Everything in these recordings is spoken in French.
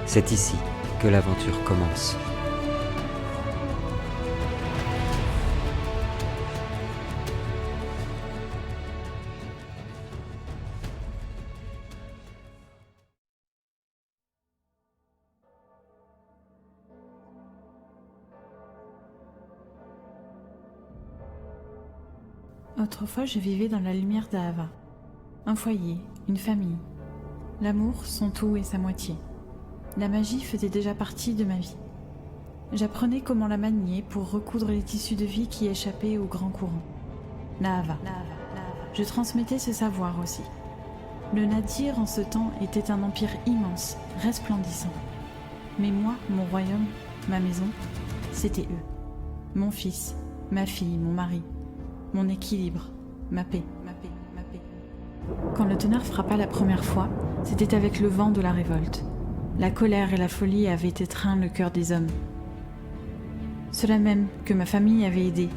C'est ici que l'aventure commence. Autrefois, je vivais dans la lumière d'Ahava. Un foyer, une famille. L'amour, son tout et sa moitié. La magie faisait déjà partie de ma vie. J'apprenais comment la manier pour recoudre les tissus de vie qui échappaient au grand courant. L'Ahava. Je transmettais ce savoir aussi. Le Nadir en ce temps était un empire immense, resplendissant. Mais moi, mon royaume, ma maison, c'était eux. Mon fils, ma fille, mon mari. Mon équilibre, ma paix. Quand le tonnerre frappa la première fois, c'était avec le vent de la révolte. La colère et la folie avaient étreint le cœur des hommes. Ceux-là même que ma famille avait aidés,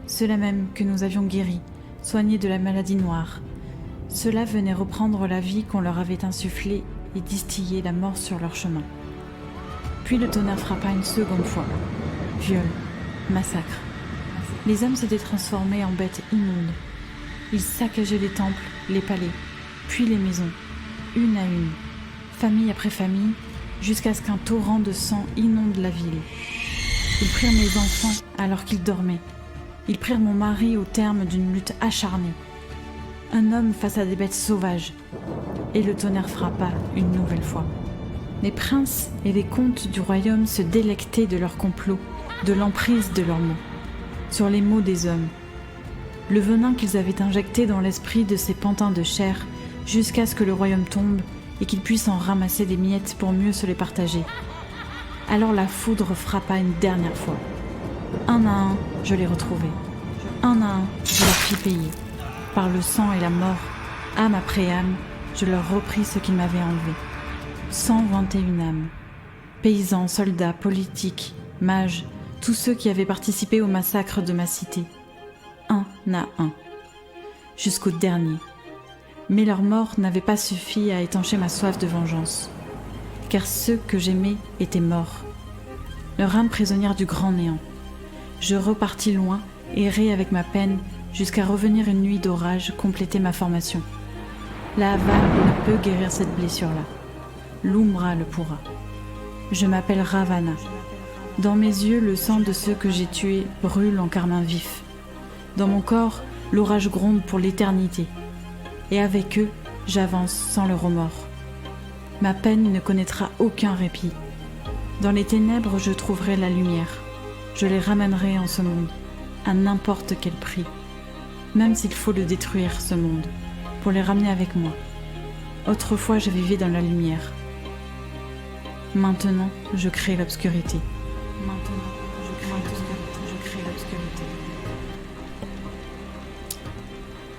ceux-là même que nous avions guéris, soignés de la maladie noire. Ceux-là venaient reprendre la vie qu'on leur avait insufflée et distiller la mort sur leur chemin. Puis le tonnerre frappa une seconde fois. Viol, massacre. Les hommes s'étaient transformés en bêtes immondes. Ils saccageaient les temples, les palais, puis les maisons, une à une, famille après famille, jusqu'à ce qu'un torrent de sang inonde la ville. Ils prirent mes enfants alors qu'ils dormaient. Ils prirent mon mari au terme d'une lutte acharnée. Un homme face à des bêtes sauvages. Et le tonnerre frappa une nouvelle fois. Les princes et les comtes du royaume se délectaient de leur complot, de l'emprise de leurs mots. Sur les mots des hommes. Le venin qu'ils avaient injecté dans l'esprit de ces pantins de chair jusqu'à ce que le royaume tombe et qu'ils puissent en ramasser des miettes pour mieux se les partager. Alors la foudre frappa une dernière fois. Un à un, je les retrouvai. Un à un, je leur fis payer. Par le sang et la mort, âme après âme, je leur repris ce qu'ils m'avaient enlevé. 121 âmes. Paysans, soldats, politiques, mages, tous ceux qui avaient participé au massacre de ma cité. Un à un. Jusqu'au dernier. Mais leur mort n'avait pas suffi à étancher ma soif de vengeance. Car ceux que j'aimais étaient morts. Leur âme prisonnière du grand néant. Je repartis loin, errai avec ma peine, jusqu'à revenir une nuit d'orage compléter ma formation. La Hava ne peut guérir cette blessure-là. L'Umbra le pourra. Je m'appelle Ravana. Dans mes yeux, le sang de ceux que j'ai tués brûle en carmin vif. Dans mon corps, l'orage gronde pour l'éternité. Et avec eux, j'avance sans le remords. Ma peine ne connaîtra aucun répit. Dans les ténèbres, je trouverai la lumière. Je les ramènerai en ce monde, à n'importe quel prix. Même s'il faut le détruire, ce monde, pour les ramener avec moi. Autrefois, je vivais dans la lumière. Maintenant, je crée l'obscurité.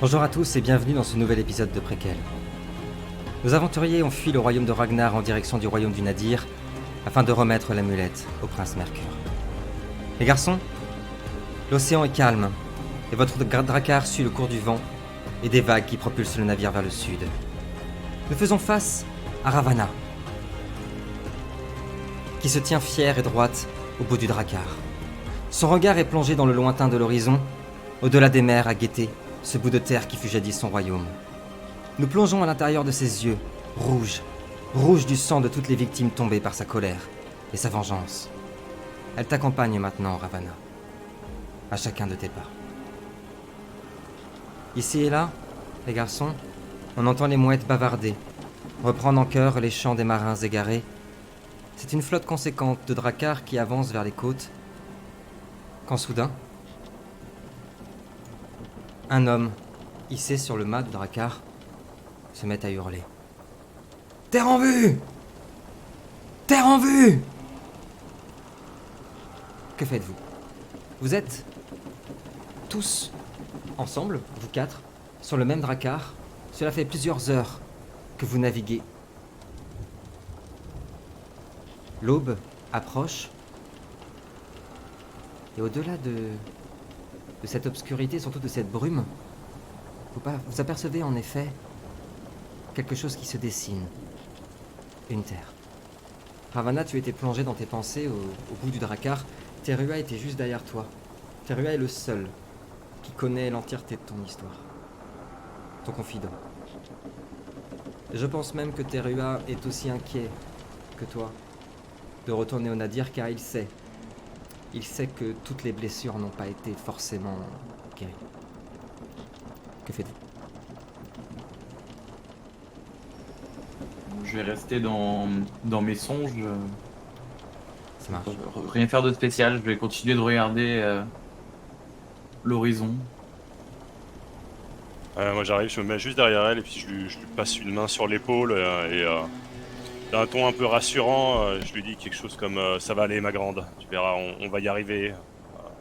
Bonjour à tous et bienvenue dans ce nouvel épisode de Préquel. Nos aventuriers ont fui le royaume de Ragnar en direction du royaume du Nadir afin de remettre l'amulette au prince Mercure. Les garçons, l'océan est calme et votre drakkar suit le cours du vent et des vagues qui propulsent le navire vers le sud. Nous faisons face à Ravana, qui se tient fière et droite au bout du drakkar. Son regard est plongé dans le lointain de l'horizon, au-delà des mers à guetter ce bout de terre qui fut jadis son royaume. Nous plongeons à l'intérieur de ses yeux, rouges du sang de toutes les victimes tombées par sa colère et sa vengeance. Elle t'accompagne maintenant, Ravana, à chacun de tes pas. Ici et là, les garçons, on entend les mouettes bavarder, reprendre en chœur les chants des marins égarés. C'est une flotte conséquente de drakkars qui avance vers les côtes, quand soudain, un homme, hissé sur le mât du drakkar, se met à hurler. « Terre en vue ! Terre en vue !» Que faites-vous ? Vous êtes tous ensemble, vous quatre, sur le même drakkar. Cela fait plusieurs heures que vous naviguez. L'aube approche. Et au-delà de cette obscurité, surtout de cette brume, vous apercevez en effet quelque chose qui se dessine. Une terre. Ravana, tu étais plongé dans tes pensées au bout du Drakkar. Terua était juste derrière toi. Terua est le seul qui connaît l'entièreté de ton histoire. Ton confident. Je pense même que Terua est aussi inquiet que toi de retourner au Nadir car il sait que toutes les blessures n'ont pas été forcément guéries. Que fais-tu? Je vais rester dans mes songes. Ça marche. Rien faire de spécial. Je vais continuer de regarder l'horizon. Moi j'arrive, je me mets juste derrière elle et puis je lui passe une main sur l'épaule et d'un ton un peu rassurant, je lui dis quelque chose comme ça va aller ma grande, tu verras, on va y arriver.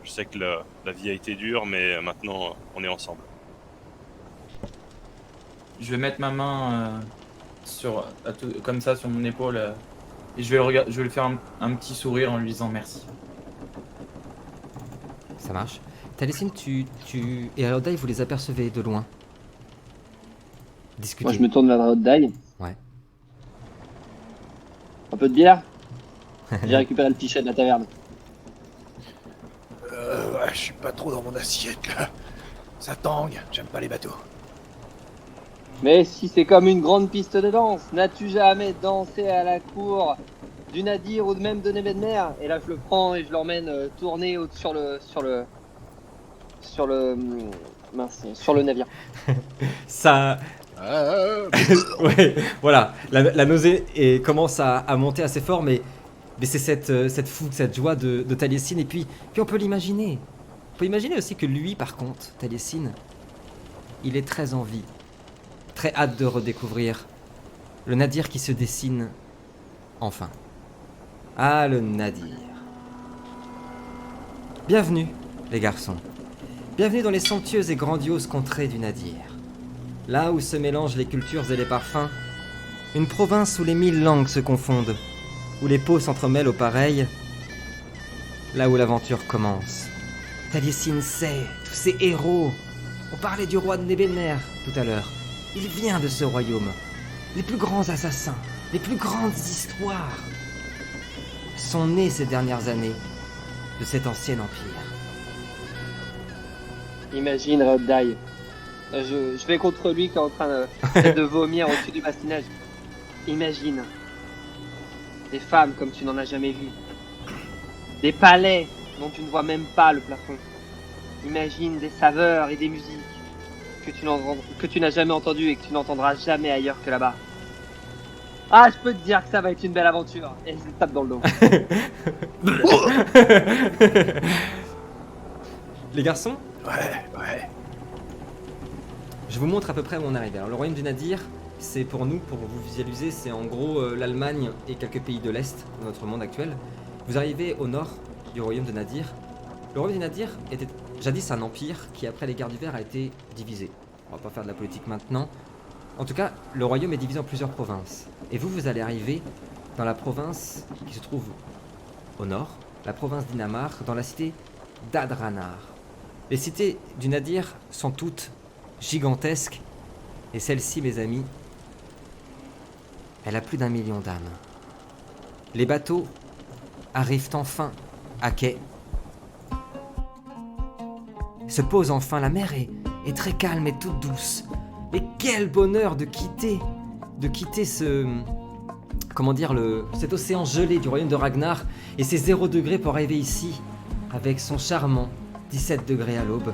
Je sais que la vie a été dure, mais maintenant on est ensemble. Je vais mettre ma main comme ça sur mon épaule et je vais lui faire un petit sourire en lui disant merci. Ça marche. Taliesin, tu et Rodai, vous les apercevez de loin. Discutez. Moi, je me tourne vers Rodai. Ouais. Un peu de bière. J'ai récupéré le pichet de la taverne. Ouais, je suis pas trop dans mon assiette là. Ça tangue, j'aime pas les bateaux. Mais si c'est comme une grande piste de danse, n'as-tu jamais dansé à la cour du Nadir ou même de Nebenmer? Et là, je le prends et je l'emmène tourner sur le navire. Ça. Ouais, voilà. La nausée commence à monter assez fort, mais c'est cette fougue, cette joie de Taliesin. Et puis on peut l'imaginer. On peut imaginer aussi que lui, par contre, Taliesin, il est très en vie. Très hâte de redécouvrir le Nadir qui se dessine enfin. Ah, le Nadir. Bienvenue, les garçons. Bienvenue dans les somptueuses et grandioses contrées du Nadir. Là où se mélangent les cultures et les parfums. Une province où les 1000 langues se confondent. Où les peaux s'entremêlent au pareil. Là où l'aventure commence. Taliesin sait, tous ces héros. On parlait du roi de Nebenmer tout à l'heure. Il vient de ce royaume. Les plus grands assassins, les plus grandes histoires sont nées ces dernières années de cet ancien empire. Imagine Rodai. Je vais contre lui qui est en train de vomir au-dessus du bastinage. Imagine. Des femmes comme tu n'en as jamais vu. Des palais dont tu ne vois même pas le plafond. Imagine des saveurs et des musiques que tu n'as jamais entendues et que tu n'entendras jamais ailleurs que là-bas. Ah, je peux te dire que ça va être une belle aventure. Et je le tape dans le dos. Les garçons, Ouais. je vous montre à peu près où on arrive. Alors, le royaume du Nadir, c'est pour nous, pour vous visualiser, c'est en gros l'Allemagne et quelques pays de l'Est de notre monde actuel. Vous arrivez au nord du royaume de Nadir. Le royaume du Nadir était jadis un empire qui, après les guerres d'hiver, a été divisé. On va pas faire de la politique maintenant. En tout cas, le royaume est divisé en plusieurs provinces. Et vous allez arriver dans la province qui se trouve au nord, la province d'Inamar, dans la cité d'Adranar. Les cités du Nadir sont toutes gigantesques, et celle-ci, mes amis, elle a plus d'1 million d'âmes. Les bateaux arrivent enfin à quai. Se pose enfin, la mer est très calme et toute douce. Et quel bonheur de quitter cet océan gelé du royaume de Ragnar et ses 0 degrés pour arriver ici avec son charmant 17 degrés à l'aube.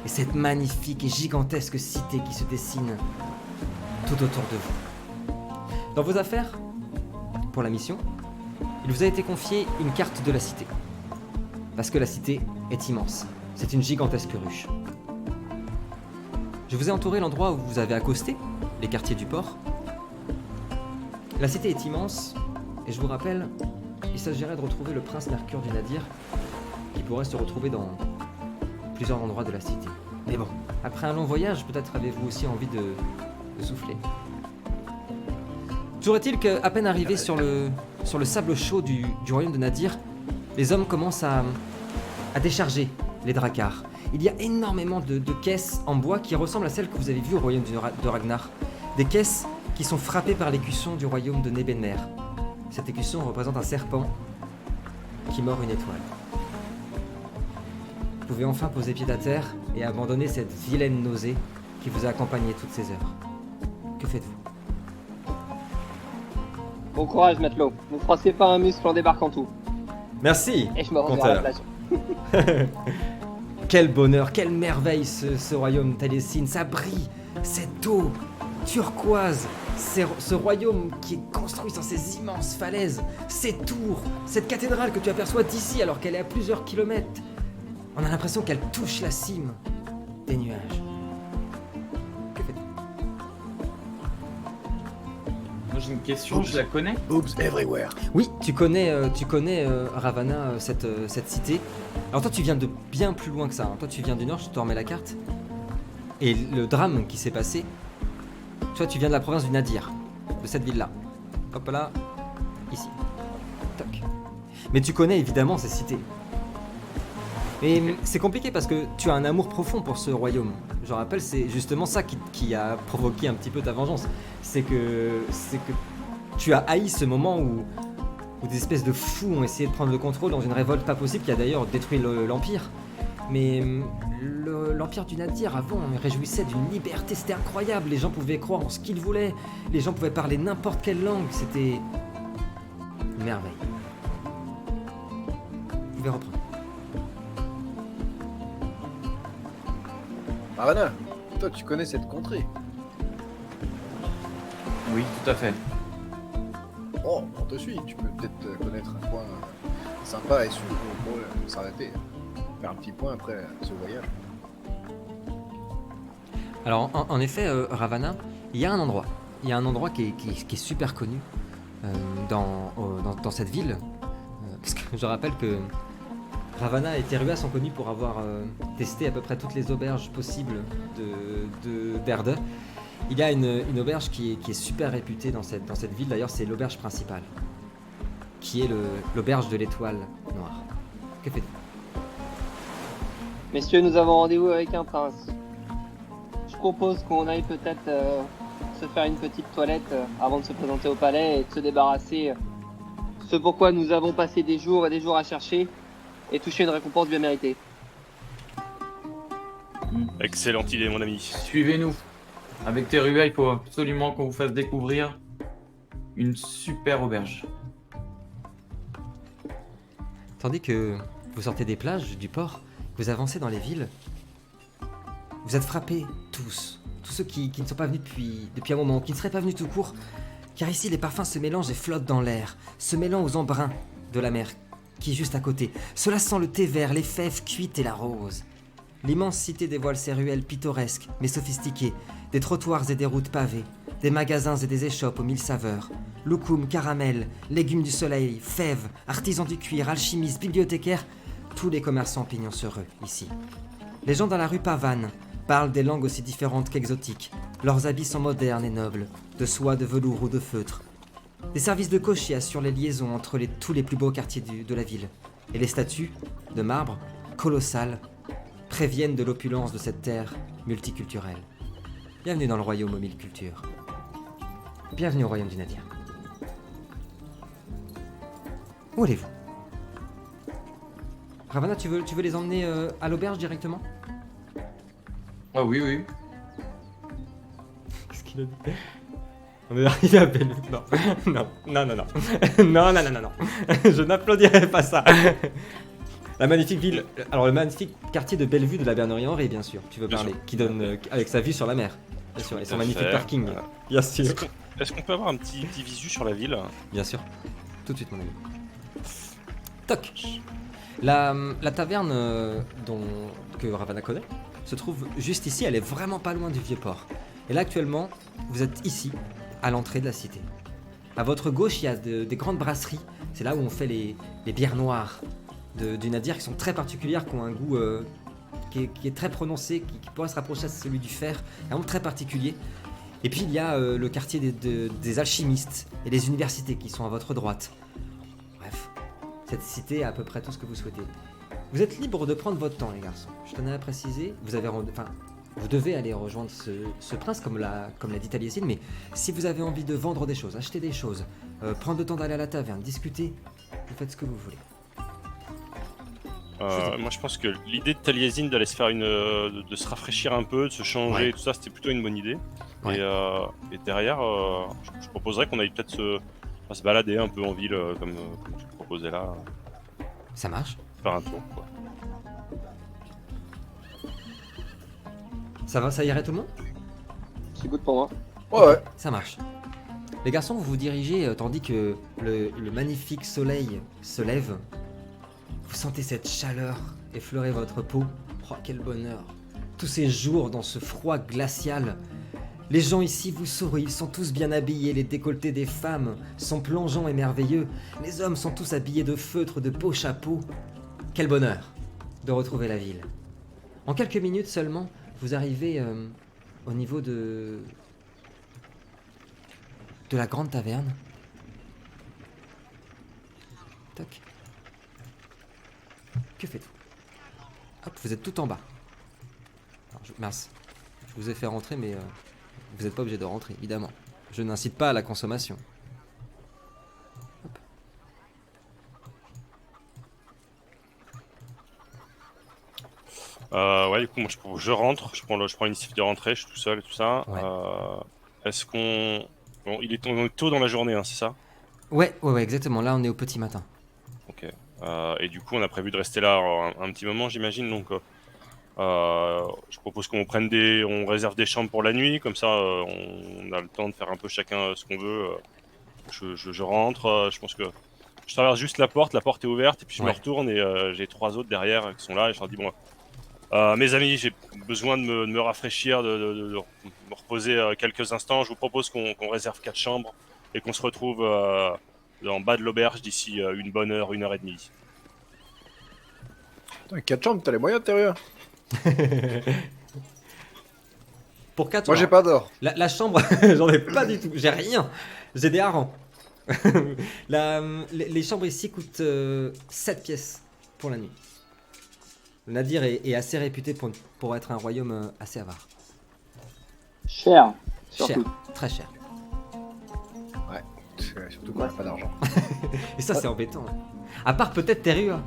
Et cette magnifique et gigantesque cité qui se dessine tout autour de vous. Dans vos affaires, pour la mission, il vous a été confié une carte de la cité. Parce que la cité est immense. C'est une gigantesque ruche. Je vous ai entouré l'endroit où vous avez accosté, les quartiers du port. La cité est immense, et je vous rappelle, il s'agirait de retrouver le prince Mercure du Nadir, qui pourrait se retrouver dans plusieurs endroits de la cité. Mais bon, après un long voyage, peut-être avez-vous aussi envie de souffler. Toujours est-il qu'à peine arrivés sur le sable chaud du royaume de Nadir, les hommes commencent à décharger les Drakkars. Il y a énormément de caisses en bois qui ressemblent à celles que vous avez vues au royaume de Ragnar. Des caisses qui sont frappées par l'écusson du royaume de Nebenmer. Cet écusson représente un serpent qui mord une étoile. Vous pouvez enfin poser pied à terre et abandonner cette vilaine nausée qui vous a accompagné toutes ces heures. Que faites-vous? Bon courage, matelot. Ne froissez pas un muscle en débarquant tout. Merci. Et je me rends vers Compteur. la plage. Quel bonheur, quelle merveille ce royaume Taliesin, ça brille, cette eau turquoise, ce royaume qui est construit sur ces immenses falaises, ces tours, cette cathédrale que tu aperçois d'ici alors qu'elle est à plusieurs kilomètres. On a l'impression qu'elle touche la cime des nuages. Que faites-vous? Moi j'ai une question, je la connais. Boobs everywhere. Oui, tu connais Ravana, cette cité. Alors toi tu viens de bien plus loin que ça, hein. Toi tu viens du nord, je te remets la carte. Et le drame qui s'est passé, toi tu viens de la province du Nadir, de cette ville-là. Hop là, ici. Toc. Mais tu connais évidemment ces cités. Et c'est compliqué parce que tu as un amour profond pour ce royaume. Je rappelle, c'est justement ça qui a provoqué un petit peu ta vengeance. C'est que tu as haï ce moment où des espèces de fous ont essayé de prendre le contrôle dans une révolte pas possible qui a d'ailleurs détruit l'Empire. Mais l'Empire du Nadir, avant, réjouissait d'une liberté, c'était incroyable. Les gens pouvaient croire en ce qu'ils voulaient. Les gens pouvaient parler n'importe quelle langue. C'était une merveille. Vous pouvez reprendre. Ravana, toi tu connais cette contrée. Oui, tout à fait. Oh, on te suit, tu peux peut-être connaître un coin sympa et sûr pour s'arrêter. Faire un petit point après ce voyage. Alors, en effet, Ravana, il y a un endroit. Il y a un endroit qui est super connu dans cette ville. Parce que je rappelle que Ravana et Terua sont connus pour avoir testé à peu près toutes les auberges possibles d'Erde. Il y a une auberge qui est super réputée dans cette ville. D'ailleurs, c'est l'auberge principale, qui est l'auberge de l'étoile noire. Que faites-vous? Messieurs, nous avons rendez-vous avec un prince. Je propose qu'on aille peut-être se faire une petite toilette avant de se présenter au palais et de se débarrasser ce pourquoi nous avons passé des jours et des jours à chercher et toucher une récompense bien méritée. Excellente idée, mon ami. Suivez-nous. Avec Terua, il faut absolument qu'on vous fasse découvrir une super auberge. Tandis que vous sortez des plages, du port, vous avancez dans les villes, vous êtes frappés tous ceux qui ne sont pas venus depuis un moment, qui ne seraient pas venus tout court, car ici les parfums se mélangent et flottent dans l'air, se mêlant aux embruns de la mer qui est juste à côté. Cela sent le thé vert, les fèves cuites et la rose. L'immense cité dévoile ses ruelles pittoresques mais sophistiquées, des trottoirs et des routes pavées, des magasins et des échoppes aux mille saveurs, loukoum, caramel, légumes du soleil, fèves, artisans du cuir, alchimistes, bibliothécaires, tous les commerçants pignons sur eux, ici. Les gens dans la rue pavanes parlent des langues aussi différentes qu'exotiques. Leurs habits sont modernes et nobles, de soie, de velours ou de feutre. Des services de cocher assurent les liaisons entre tous les plus beaux quartiers de la ville. Et les statues, de marbre, colossales, préviennent de l'opulence de cette terre multiculturelle. Bienvenue dans le royaume aux mille cultures. Bienvenue au royaume du Nadir. Où allez-vous? Ravana, tu veux les emmener à l'auberge directement? Ah oui, oui. Qu'est-ce qu'il a dit? On est arrivé à Bellevue. Non. Non. Je n'applaudirai pas ça. La magnifique ville, alors le magnifique quartier de Bellevue de la Bernerie-Henri, bien sûr, tu veux Bien parler, sûr. qui donne avec sa vue sur la mer, bien sûr, et son Tout à magnifique fait. parking, bien sûr, Est-ce qu'on peut avoir un petit visu sur la ville? bien sûr, tout de suite mon ami. Toc. La taverne que Ravana connaît se trouve juste ici, elle est vraiment pas loin du vieux port. Et là actuellement, vous êtes ici, à l'entrée de la cité. À votre gauche, il y a des grandes brasseries, c'est là où on fait les bières noires du Nadir qui sont très particulières, qui ont un goût qui est très prononcé, qui pourrait se rapprocher à celui du fer, vraiment très particulier. Et puis il y a le quartier des alchimistes et des universités qui sont à votre droite. Bref, cette cité a à peu près tout ce que vous souhaitez. Vous êtes libre de prendre votre temps, les garçons. Je tenais à préciser, vous devez aller rejoindre ce prince, comme l'a dit Taliesin, mais si vous avez envie de vendre des choses, acheter des choses, prendre le temps d'aller à la taverne, discuter, vous faites ce que vous voulez. Moi je pense que l'idée de Taliesin d'aller se faire de se rafraîchir un peu, de se changer, Ouais. tout ça, c'était plutôt une bonne idée. Ouais. Et derrière, je proposerais qu'on aille peut-être se balader un peu en ville, comme tu le proposais là, Ça marche? faire un tour, quoi. Ça va, ça irait tout le monde? C'est good pour moi. Ouais. Ça marche. Les garçons, vous vous dirigez tandis que le magnifique soleil se lève. Vous sentez cette chaleur effleurer votre peau. Oh, quel bonheur. Tous ces jours dans ce froid glacial. Les gens ici vous sourient, ils sont tous bien habillés, les décolletés des femmes sont plongeants et merveilleux. Les hommes sont tous habillés de feutre, de beaux chapeaux. Quel bonheur de retrouver la ville. En quelques minutes seulement, vous arrivez au niveau de la grande taverne. Toc. Que faites-vous? Hop, vous êtes tout en bas. Alors, mince, je vous ai fait rentrer, mais vous n'êtes pas obligé de rentrer, évidemment. Je n'incite pas à la consommation. Hop. Ouais, du coup, moi je rentre, je prends l'initiative de rentrer, je suis tout seul et tout ça. Ouais. Est-ce qu'on. Bon, on est tôt dans la journée, hein, c'est ça? Ouais, exactement. Là, on est au petit matin. Ok. Et du coup, on a prévu de rester là un petit moment, j'imagine. Donc, je propose qu'on on réserve des chambres pour la nuit, comme ça, on a le temps de faire un peu chacun ce qu'on veut. Je rentre, je pense que je traverse juste la porte est ouverte, et puis je me Ouais. retourne et j'ai 3 autres derrière qui sont là, et je leur dis bon, mes amis, j'ai besoin de me rafraîchir, de me reposer quelques instants. Je vous propose qu'on réserve 4 chambres et qu'on se retrouve en bas de l'auberge d'ici une bonne heure, 1h30. Putain, 4 chambres, t'as les moyens, Terrier? Pour 4 Moi, j'ai pas d'or. La chambre, j'en ai pas du tout. J'ai rien. J'ai des harengs. Les chambres ici coûtent 7 pièces pour la nuit. Le Nadir est assez réputé pour être un royaume assez avare. Cher. Cher, Surtout. très cher. Surtout qu'on a pas d'argent. Et ça, c'est embêtant. À part peut-être Terua,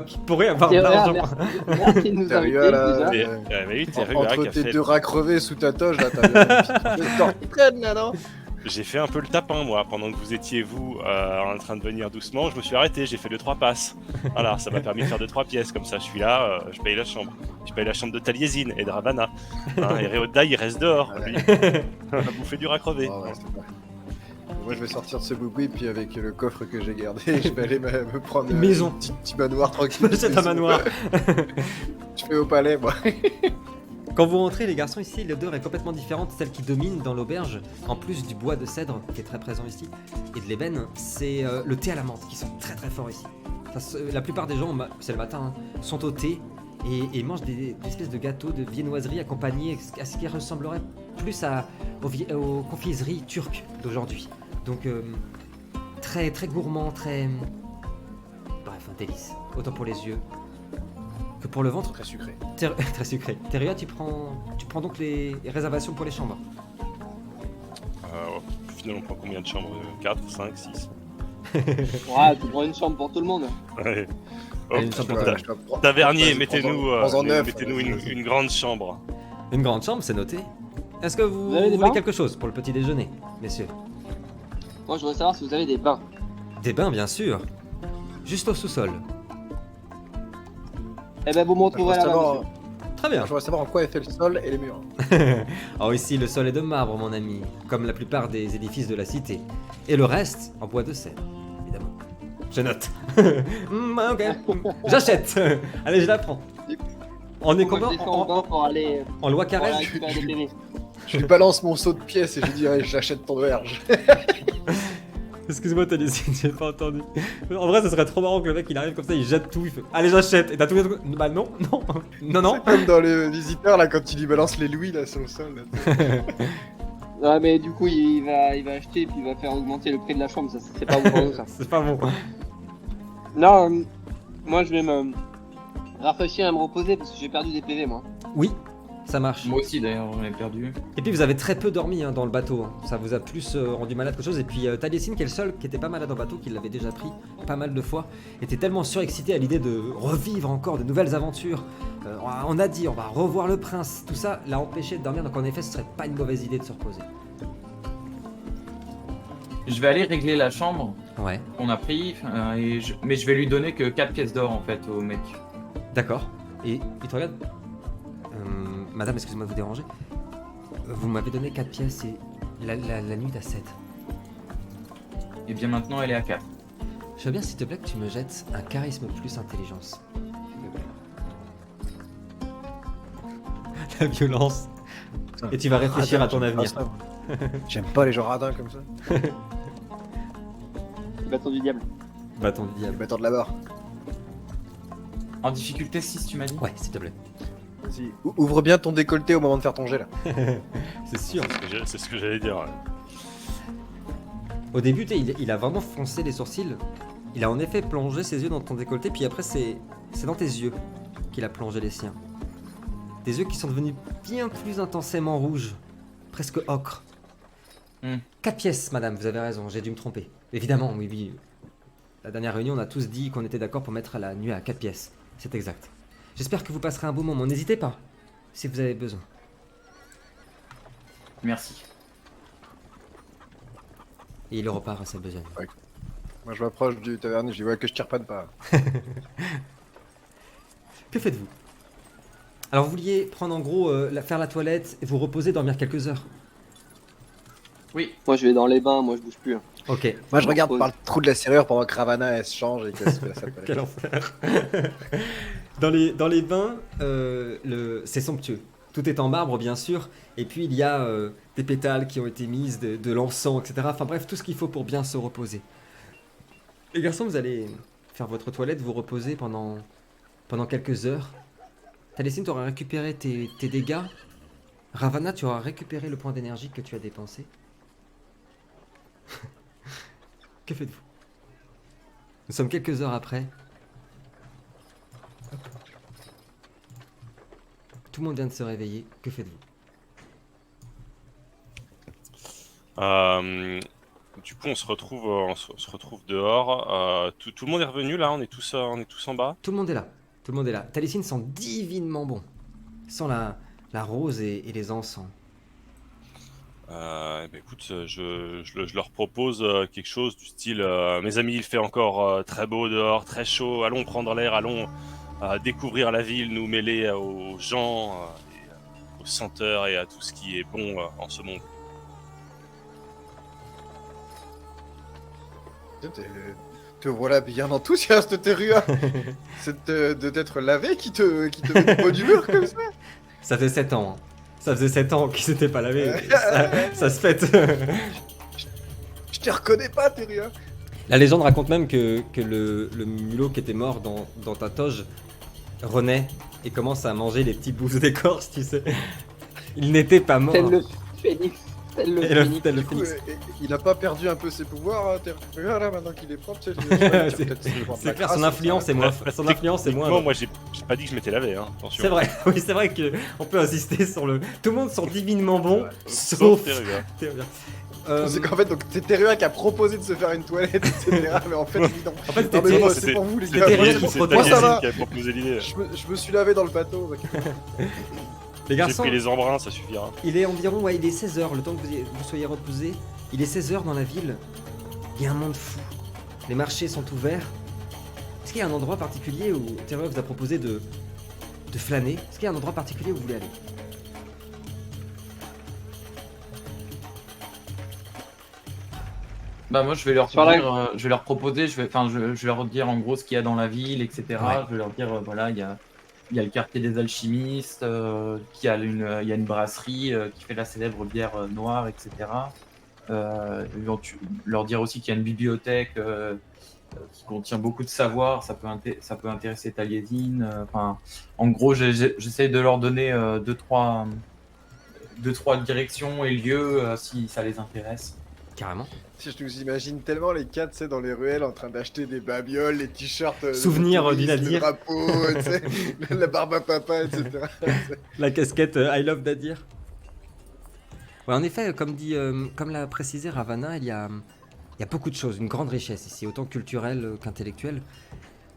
qui pourrait avoir de Terrier, l'argent. merci de nous Terrier, inviter, là, déjà. Mais oui, t'es Entre qui a tes fait. deux rats crevés sous ta toge, là, t'as le corps qui traîne, là, non? J'ai fait un peu le tapin, moi, pendant que vous étiez, vous, en train de venir doucement. Je me suis arrêté, j'ai fait 2-3 passes. Voilà, ça m'a permis de faire 2-3 pièces. Comme ça, je suis là, je paye la chambre. Je paye la chambre de Taliesin et de Ravana. Hein, et Réodai, il reste dehors. Ouais. Lui, on a bouffé du rat crevé. Oh, ouais, c'est pas- Moi, je vais sortir de ce boubouille, puis avec le coffre que j'ai gardé, je vais aller me prendre Une maison. un petit manoir tranquille. C'est un manoir. Je fais au palais, moi. Quand vous rentrez, les garçons, ici, l'odeur est complètement différente. Celle qui domine dans l'auberge, en plus du bois de cèdre qui est très présent ici, et de l'ébène, c'est le thé à la menthe qui sont très très forts ici. La plupart des gens, c'est le matin, hein, sont au thé et mangent des espèces de gâteaux de viennoiserie accompagnés à ce qui ressemblerait plus aux confiseries turques d'aujourd'hui. Donc très très gourmand, très... Bref, un délice. Autant pour les yeux que pour le ventre. Très sucré. Très sucré. Teria, tu prends donc les réservations pour les chambres. Au final, on prend combien de chambres 4, 5, 6. Ouais, tu prends une chambre pour tout le monde. Ouais. Allez, une chambre pour Voilà, toi. je dois prendre- Tavernier, Vas-y, mettez-nous prends-en neuf, mettez-nous vas-y. une grande chambre. Une grande chambre, c'est noté. Est-ce que vous Vous avez des voulez bains quelque chose pour le petit déjeuner, messieurs? Moi, je voudrais savoir si vous avez des bains. Des bains, bien sûr. Juste au sous-sol. Eh ben, vous m'en Je trouverez voudrais là-bas, savoir, monsieur. Très bien. je voudrais savoir en quoi est fait le sol et les murs. Alors ici, le sol est de marbre, mon ami, comme la plupart des édifices de la cité. Et le reste, en bois de cèdre, évidemment. Je note. Ok, j'achète. Allez, je la prends. On est Moi, combien je descends en bas pour aller loi pour aller carrée? récupérer des PV. Je lui balance mon seau de pièces et je lui dis, allez, j'achète ton verge. Excuse-moi, Tennessee, j'ai pas entendu. En vrai, ça serait trop marrant que le mec il arrive comme ça, il jette tout, il fait allez, j'achète. Et t'as tout. Bah non. Non. C'est comme dans les visiteurs, là, quand il lui balance les louis, là, sur le sol. Là. Ouais, mais du coup, il va acheter et puis il va faire augmenter le prix de la chambre. Ça, c'est pas bon pour nous, ça. C'est pas bon. Non, moi, je vais me rafraîchir et me reposer parce que j'ai perdu des PV, moi. Oui. Ça marche. Moi aussi d'ailleurs, on est perdu. Et puis vous avez très peu dormi dans le bateau, hein. Ça vous a plus rendu malade que chose. Et puis Taliesin, qui est le seul qui était pas malade dans le bateau, qui l'avait déjà pris pas mal de fois, était tellement surexcité à l'idée de revivre encore de nouvelles aventures. On a dit on va revoir le prince, tout ça l'a empêché de dormir, donc en effet ce serait pas une mauvaise idée de se reposer. Je vais aller régler la chambre Ouais, qu'on a pris, mais je vais lui donner que 4 pièces d'or en fait au mec. d'accord. Et il te regarde. Madame, excusez-moi de vous déranger. Vous m'avez donné 4 pièces et la nuit à 7. Et bien maintenant elle est à 4. Je veux bien s'il te plaît que tu me jettes un charisme plus intelligence. La violence. Et tu vas réfléchir à ton Radin, avenir. j'aime pas ça, moi. J'aime pas les gens radins comme ça. Le bâton du diable. Bâton du Les diable. bâtons de la barre. En difficulté 6 tu m'as dit? Ouais, s'il te plaît. Vas-y, ouvre bien ton décolleté au moment de faire ton jet là. C'est sûr. C'est ce que j'allais dire. Ouais. Au début, il a vraiment foncé les sourcils. Il a en effet plongé ses yeux dans ton décolleté, puis après, c'est dans tes yeux qu'il a plongé les siens. Des yeux qui sont devenus bien plus intensément rouges, presque ocre. 4 pièces, madame, vous avez raison, j'ai dû me tromper. Évidemment, oui, oui. La dernière réunion, on a tous dit qu'on était d'accord pour mettre la nuit à 4 pièces. C'est exact. J'espère que vous passerez un beau moment. N'hésitez pas, si vous avez besoin. Merci. Et il repart à sa besogne. Moi je m'approche du taverne et je dis ouais que je tire pas de pas. Que faites-vous? Alors, vous vouliez prendre en gros, faire la toilette et vous reposer, dormir quelques heures. Oui. Moi je vais dans les bains, moi je bouge plus. Hein. Ok. Moi je regarde repose. par le trou de la serrure pendant que Ravana elle se change et qu'elle se fait la salle Quel enfer. Dans les bains, c'est somptueux. Tout est en marbre, bien sûr. Et puis, il y a des pétales qui ont été mises, de l'encens, etc. Enfin bref, tout ce qu'il faut pour bien se reposer. Les garçons, vous allez faire votre toilette, vous reposer pendant quelques heures. Taliesin, tu auras récupéré tes dégâts. Ravana, tu auras récupéré le point d'énergie que tu as dépensé. Que faites-vous? Nous sommes quelques heures après. Tout le monde vient de se réveiller. Que faites-vous? Du coup, on se retrouve dehors. Tout le monde est revenu là. On est tous en bas. Tout le monde est là. Tout le monde est là. Taliesin sent divinement bon. Il sent la rose et les encens. Écoute, je leur propose quelque chose du style mes amis, il fait encore très beau dehors, très chaud, allons prendre l'air, allons découvrir la ville, nous mêler aux gens, et, aux senteurs et à tout ce qui est bon en ce monde. Te voilà bien enthousiaste, Terua. C'est de t'être lavé qui te met de bonne humeur comme ça. Ça faisait 7 ans. Hein. Ça faisait 7 ans qu'ils s'étaient pas lavés. Ça se fête. Je te reconnais pas, Terua. La légende raconte même que le mulot qui était mort dans ta toge renaît et commence à manger les petits bouts d'écorce, tu sais. Il n'était pas mort. Tel le phénix. Tel le Et le- phénix. tel le Du coup, phénix. il a pas perdu un peu ses pouvoirs, Terua, là, maintenant qu'il est propre, tu sais. C'est clair, son influence est moins. Son influence est moins. Techniquement, moi j'ai pas dit que je m'étais lavé, hein. Attention. C'est vrai, oui, c'est vrai que on peut insister sur le. Tout le monde sent divinement bon, Sauf sauf. Terua. Terua. C'est qu'en fait, donc c'est Terua qui a proposé de se faire une toilette, etc. Mais en fait, évidemment. En fait, Non, c'était mais moi, Terua. c'est pour vous, les c'était gars. Terua Moi, qui c'est pour- proposait. Moi, ça va. qui avait proposé l'idée. Je me suis lavé dans le bateau. Les J'ai garçons, pris les embruns, ça suffira. il est environ, ouais, il est 16h, le temps que vous soyez reposés. Il est 16h dans la ville. Il y a un monde fou. Les marchés sont ouverts. Est-ce qu'il y a un endroit particulier où Terua vous a proposé de flâner? Est-ce qu'il y a un endroit particulier où vous voulez aller? Bah moi je vais leur Sur la- dire, je vais leur proposer, je vais leur dire en gros ce qu'il y a dans la ville, etc. Ouais. Je vais leur dire voilà il y a le quartier des alchimistes, il y a une brasserie qui fait la célèbre bière noire, etc. Leur dire aussi qu'il y a une bibliothèque qui contient beaucoup de savoir, ça peut intéresser Taliesin. Enfin, en gros j'essaie de leur donner deux trois directions et lieux si ça les intéresse. Carrément. Je nous imagine tellement les quatre, tu sais, dans les ruelles en train d'acheter des babioles, les t-shirts. Souvenir du du Nadir. Le drapeau, tu sais, la barbe à papa, etc. La casquette I Love Nadir. Ouais, en effet, comme l'a précisé Ravana, il y a beaucoup de choses, une grande richesse ici, autant culturelle qu'intellectuelle.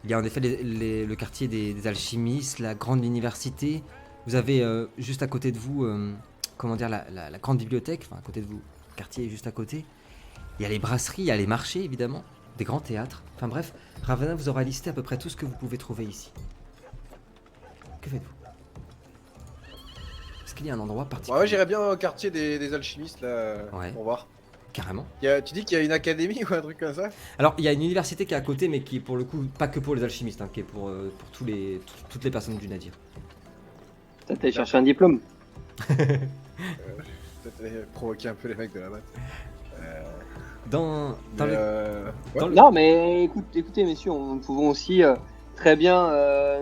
Il y a en effet le quartier des alchimistes, la grande université. Vous avez juste à côté de vous, comment dire, la grande bibliothèque, enfin à côté de vous, le quartier est juste à côté. Il y a les brasseries, il y a les marchés évidemment, des grands théâtres. Enfin bref, Ravana vous aura listé à peu près tout ce que vous pouvez trouver ici. Que faites-vous? Est-ce qu'il y a un endroit particulier? Ouais, j'irais bien au quartier des alchimistes, là, Ouais. pour voir. Carrément. Tu dis qu'il y a une académie ou un truc comme ça? Alors, il y a une université qui est à côté, mais qui est pour le coup pas que pour les alchimistes, hein, qui est pour toutes les personnes du Nadir. T'as allé chercher un diplôme. Peut-être aller provoquer un peu les mecs de la batte. Dans Mais, le... ouais. dans le- Non, mais écoutez, messieurs, nous pouvons aussi très bien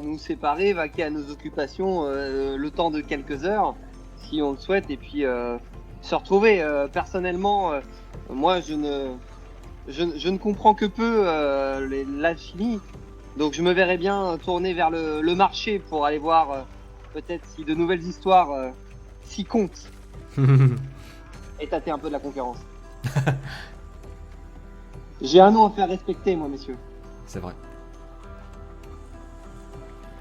nous séparer, vaquer à nos occupations le temps de quelques heures, si on le souhaite, et puis se retrouver. Personnellement, moi, je ne comprends que peu l'alchimie, donc je me verrais bien tourner vers le marché pour aller voir peut-être si de nouvelles histoires s'y comptent et tâter un peu de la concurrence. J'ai un nom à faire respecter, moi, messieurs. C'est vrai.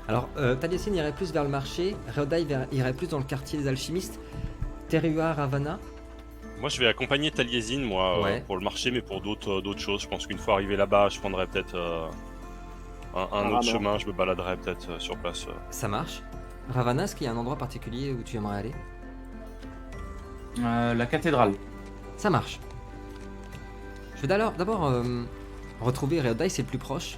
Alors, Taliesin irait plus vers le marché, Reodai irait plus dans le quartier des alchimistes, Terua, Ravana. Moi, je vais accompagner Taliesin, moi, Ouais. pour le marché, mais pour d'autres choses. Je pense qu'une fois arrivé là-bas, je prendrai peut-être un autre chemin. Je me baladerai peut-être sur place. Ça marche. Ravana, est-ce qu'il y a un endroit particulier où tu aimerais aller? La cathédrale. Ça marche. Je vais d'abord retrouver Reodai, c'est le plus proche.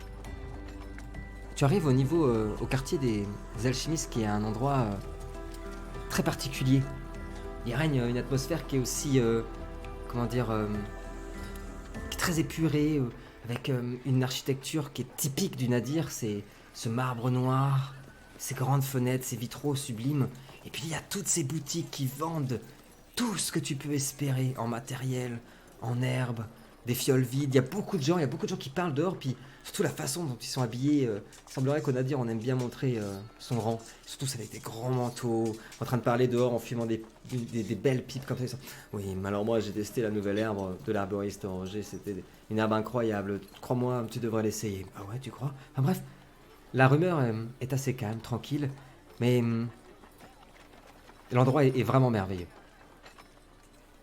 Tu arrives au quartier des alchimistes, qui est un endroit très particulier. Il règne une atmosphère qui est aussi, qui est très épurée, avec une architecture qui est typique du Nadir. C'est ce marbre noir, ces grandes fenêtres, ces vitraux sublimes. Et puis il y a toutes ces boutiques qui vendent tout ce que tu peux espérer en matériel, en herbe, des fioles vides. Il y a beaucoup de gens qui parlent dehors, puis surtout la façon dont ils sont habillés. Il semblerait qu'au Nadir, on aime bien montrer son rang. Surtout, c'est avec des grands manteaux, en train de parler dehors en fumant des belles pipes comme ça. Oui, mais alors moi, j'ai testé la nouvelle herbe de l'arboriste Roger. C'était une herbe incroyable. Crois-moi, tu devrais l'essayer. Ah ouais, tu crois? Enfin bref, la rumeur est assez calme, tranquille, mais l'endroit est vraiment merveilleux.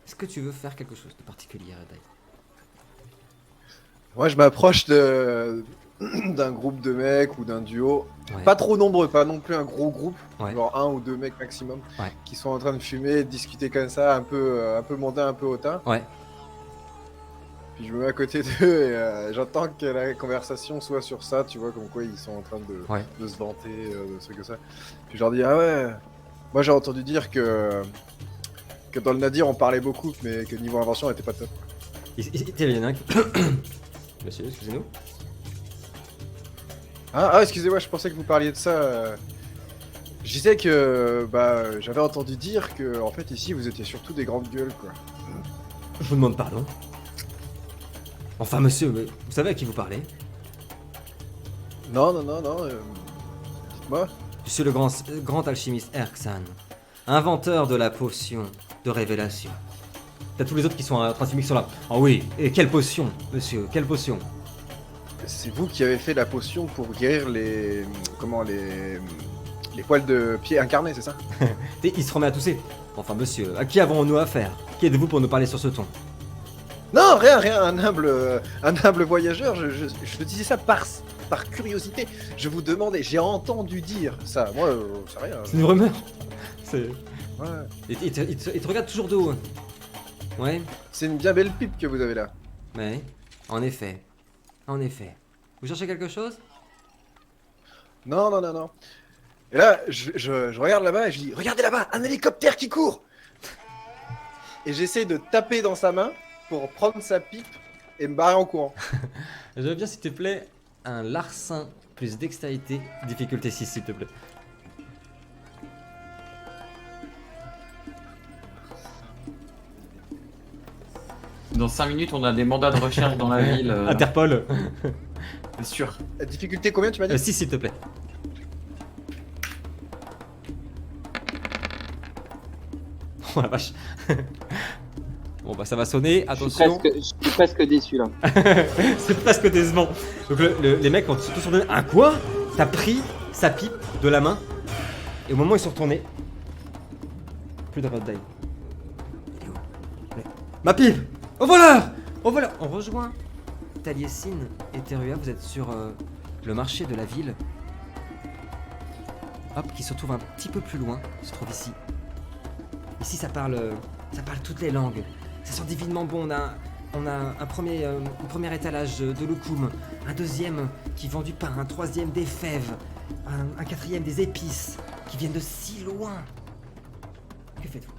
Est-ce que tu veux faire quelque chose de particulier, Reodai? Moi, je m'approche d'un groupe de mecs ou d'un duo. Ouais. Pas trop nombreux, pas non plus un gros groupe. Ouais. Genre 1 ou 2 mecs maximum. Ouais. Qui sont en train de fumer, de discuter comme ça, un peu mondain, un peu hautain. Ouais. Puis je me mets à côté d'eux et j'entends que la conversation soit sur ça, tu vois, comme quoi ils sont en train de se vanter, de trucs comme ça. Puis je leur dis, ah ouais, moi j'ai entendu dire que dans le Nadir on parlait beaucoup, mais que niveau invention elle était pas top. Il y en a un qui... Monsieur, excusez-nous. Ah, excusez-moi, je pensais que vous parliez de ça. Je disais que j'avais entendu dire que en fait ici vous étiez surtout des grandes gueules, quoi. Je vous demande pardon. Enfin, monsieur, vous savez à qui vous parlez? Non, dites-moi. Je suis le grand alchimiste Erksan, inventeur de la potion de révélation. T'as tous les autres qui sont en train de se mixer là. Ah oui, et quelle potion, monsieur, quelle potion? C'est vous qui avez fait la potion pour guérir les poils de pied incarnés, c'est ça? Et il se remet à tousser. Enfin, monsieur, à qui avons-nous affaire? Qui êtes-vous pour nous parler sur ce ton? Non, rien, un humble voyageur, je disais ça par curiosité. Je vous demandais, j'ai entendu dire ça. Moi, c'est rien. C'est une rumeur. C'est... Ouais. Il te regarde toujours de haut. Ouais, C'est une bien belle pipe que vous avez là. ouais, en effet. En effet. Vous cherchez quelque chose? Non. Et là, je regarde là-bas et je dis, regardez là-bas, un hélicoptère qui court. Et j'essaie de taper dans sa main pour prendre sa pipe et me barrer en courant. Je veux bien, s'il te plaît, un larcin plus dextérité, difficulté 6, s'il te plaît. dans 5 minutes, on a des mandats de recherche dans la ville. Interpol. C'est sûr. Difficulté combien tu m'as dit 6 s'il te plaît. Oh la vache. Bon bah ça va sonner, attention. Je suis presque déçu là. C'est presque décevant. Donc les mecs ont tous retourné. Un quoi? T'as pris sa pipe de la main et au moment où ils sont retournés. Plus de die. Ma pipe! Au voleur! Au voleur! On rejoint Taliesin et Terua, vous êtes sur le marché de la ville. Hop, qui se trouve un petit peu plus loin, il se trouve ici. Ici ça parle toutes les langues. Ça sent divinement bon, on a un premier étalage de loukoum, un deuxième qui vend du pain, un troisième des fèves, un quatrième des épices, qui viennent de si loin. Que faites-vous?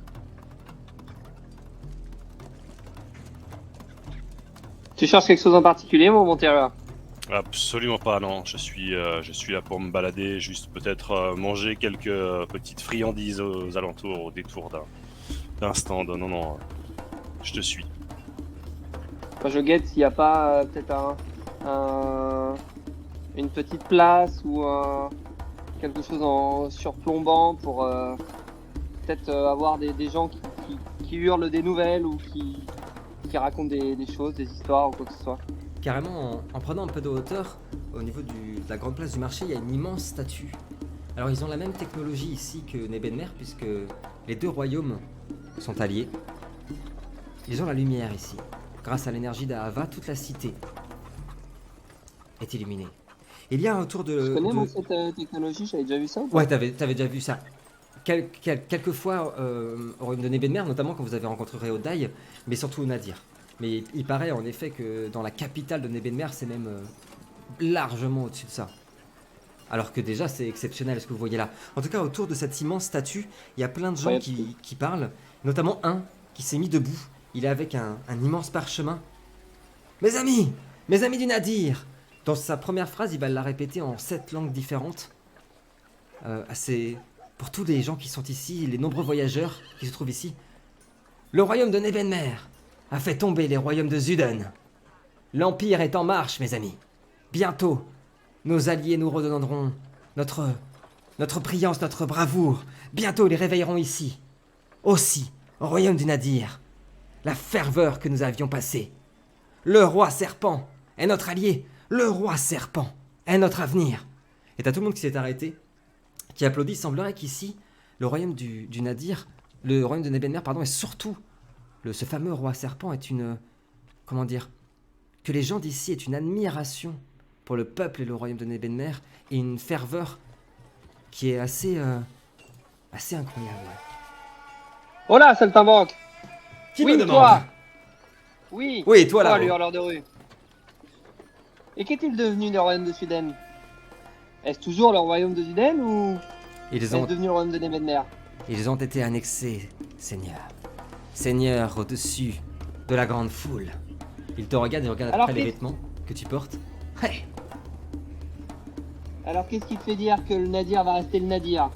Tu cherches quelque chose en particulier, mon Terua? Absolument pas, non. Je suis là pour me balader, juste peut-être manger quelques petites friandises aux alentours, au détour d'un stand. Non, je te suis. Enfin, je guette s'il n'y a pas peut-être une petite place ou quelque chose en surplombant pour peut-être avoir des gens qui hurlent des nouvelles ou qui racontent des choses, des histoires ou quoi que ce soit. Carrément, en prenant un peu de hauteur, au niveau de la grande place du marché, il y a une immense statue. Alors ils ont la même technologie ici que Nebenmer, puisque les deux royaumes sont alliés. Ils ont la lumière ici. Grâce à l'énergie d'Ahava, toute la cité est illuminée. Il y a autour de... Tu connais cette technologie? J'avais déjà vu ça ou pas? Ouais, t'avais déjà vu ça. Quelques fois au royaume de Nebenmer, notamment quand vous avez rencontré Réodai, mais surtout Nadir. Mais il paraît en effet que dans la capitale de Nebenmer, c'est même largement au-dessus de ça. Alors que déjà, c'est exceptionnel ce que vous voyez là. En tout cas, autour de cette immense statue, il y a plein de gens qui parlent, notamment un qui s'est mis debout. Il est avec un immense parchemin. Mes amis du Nadir! Dans sa première phrase, il va la répéter en 7 langues différentes. Pour tous les gens qui sont ici, les nombreux voyageurs qui se trouvent ici. Le royaume de Nebenmer a fait tomber les royaumes de Zuden. L'Empire est en marche, mes amis. Bientôt, nos alliés nous redonneront notre brillance, notre bravoure. Bientôt, ils les réveilleront ici. Aussi, au royaume du Nadir, la ferveur que nous avions passée. Le roi serpent est notre allié. Le roi serpent est notre avenir. Et t'as tout le monde qui s'est arrêté, qui applaudit. Il semblerait qu'ici, le royaume du Nadir, le royaume de Nebenmer, pardon, et surtout ce fameux roi serpent est une... Comment dire? Que les gens d'ici aient une admiration pour le peuple et le royaume de Nebenmer et une ferveur qui est assez incroyable. Oh là, saltimbanque! Qui oui, me demande? Toi. Oui, toi là. Le hurleur de rue. Et qu'est-il devenu le royaume de Suden? Est-ce toujours le royaume de Suden ou est-ce devenu le royaume de Nebenmer? Ils ont été annexés, Seigneur. Seigneur au-dessus de la grande foule. Il te regarde et regarde après les vêtements que tu portes. Hey. Alors qu'est-ce qui te fait dire que le Nadir va rester le Nadir?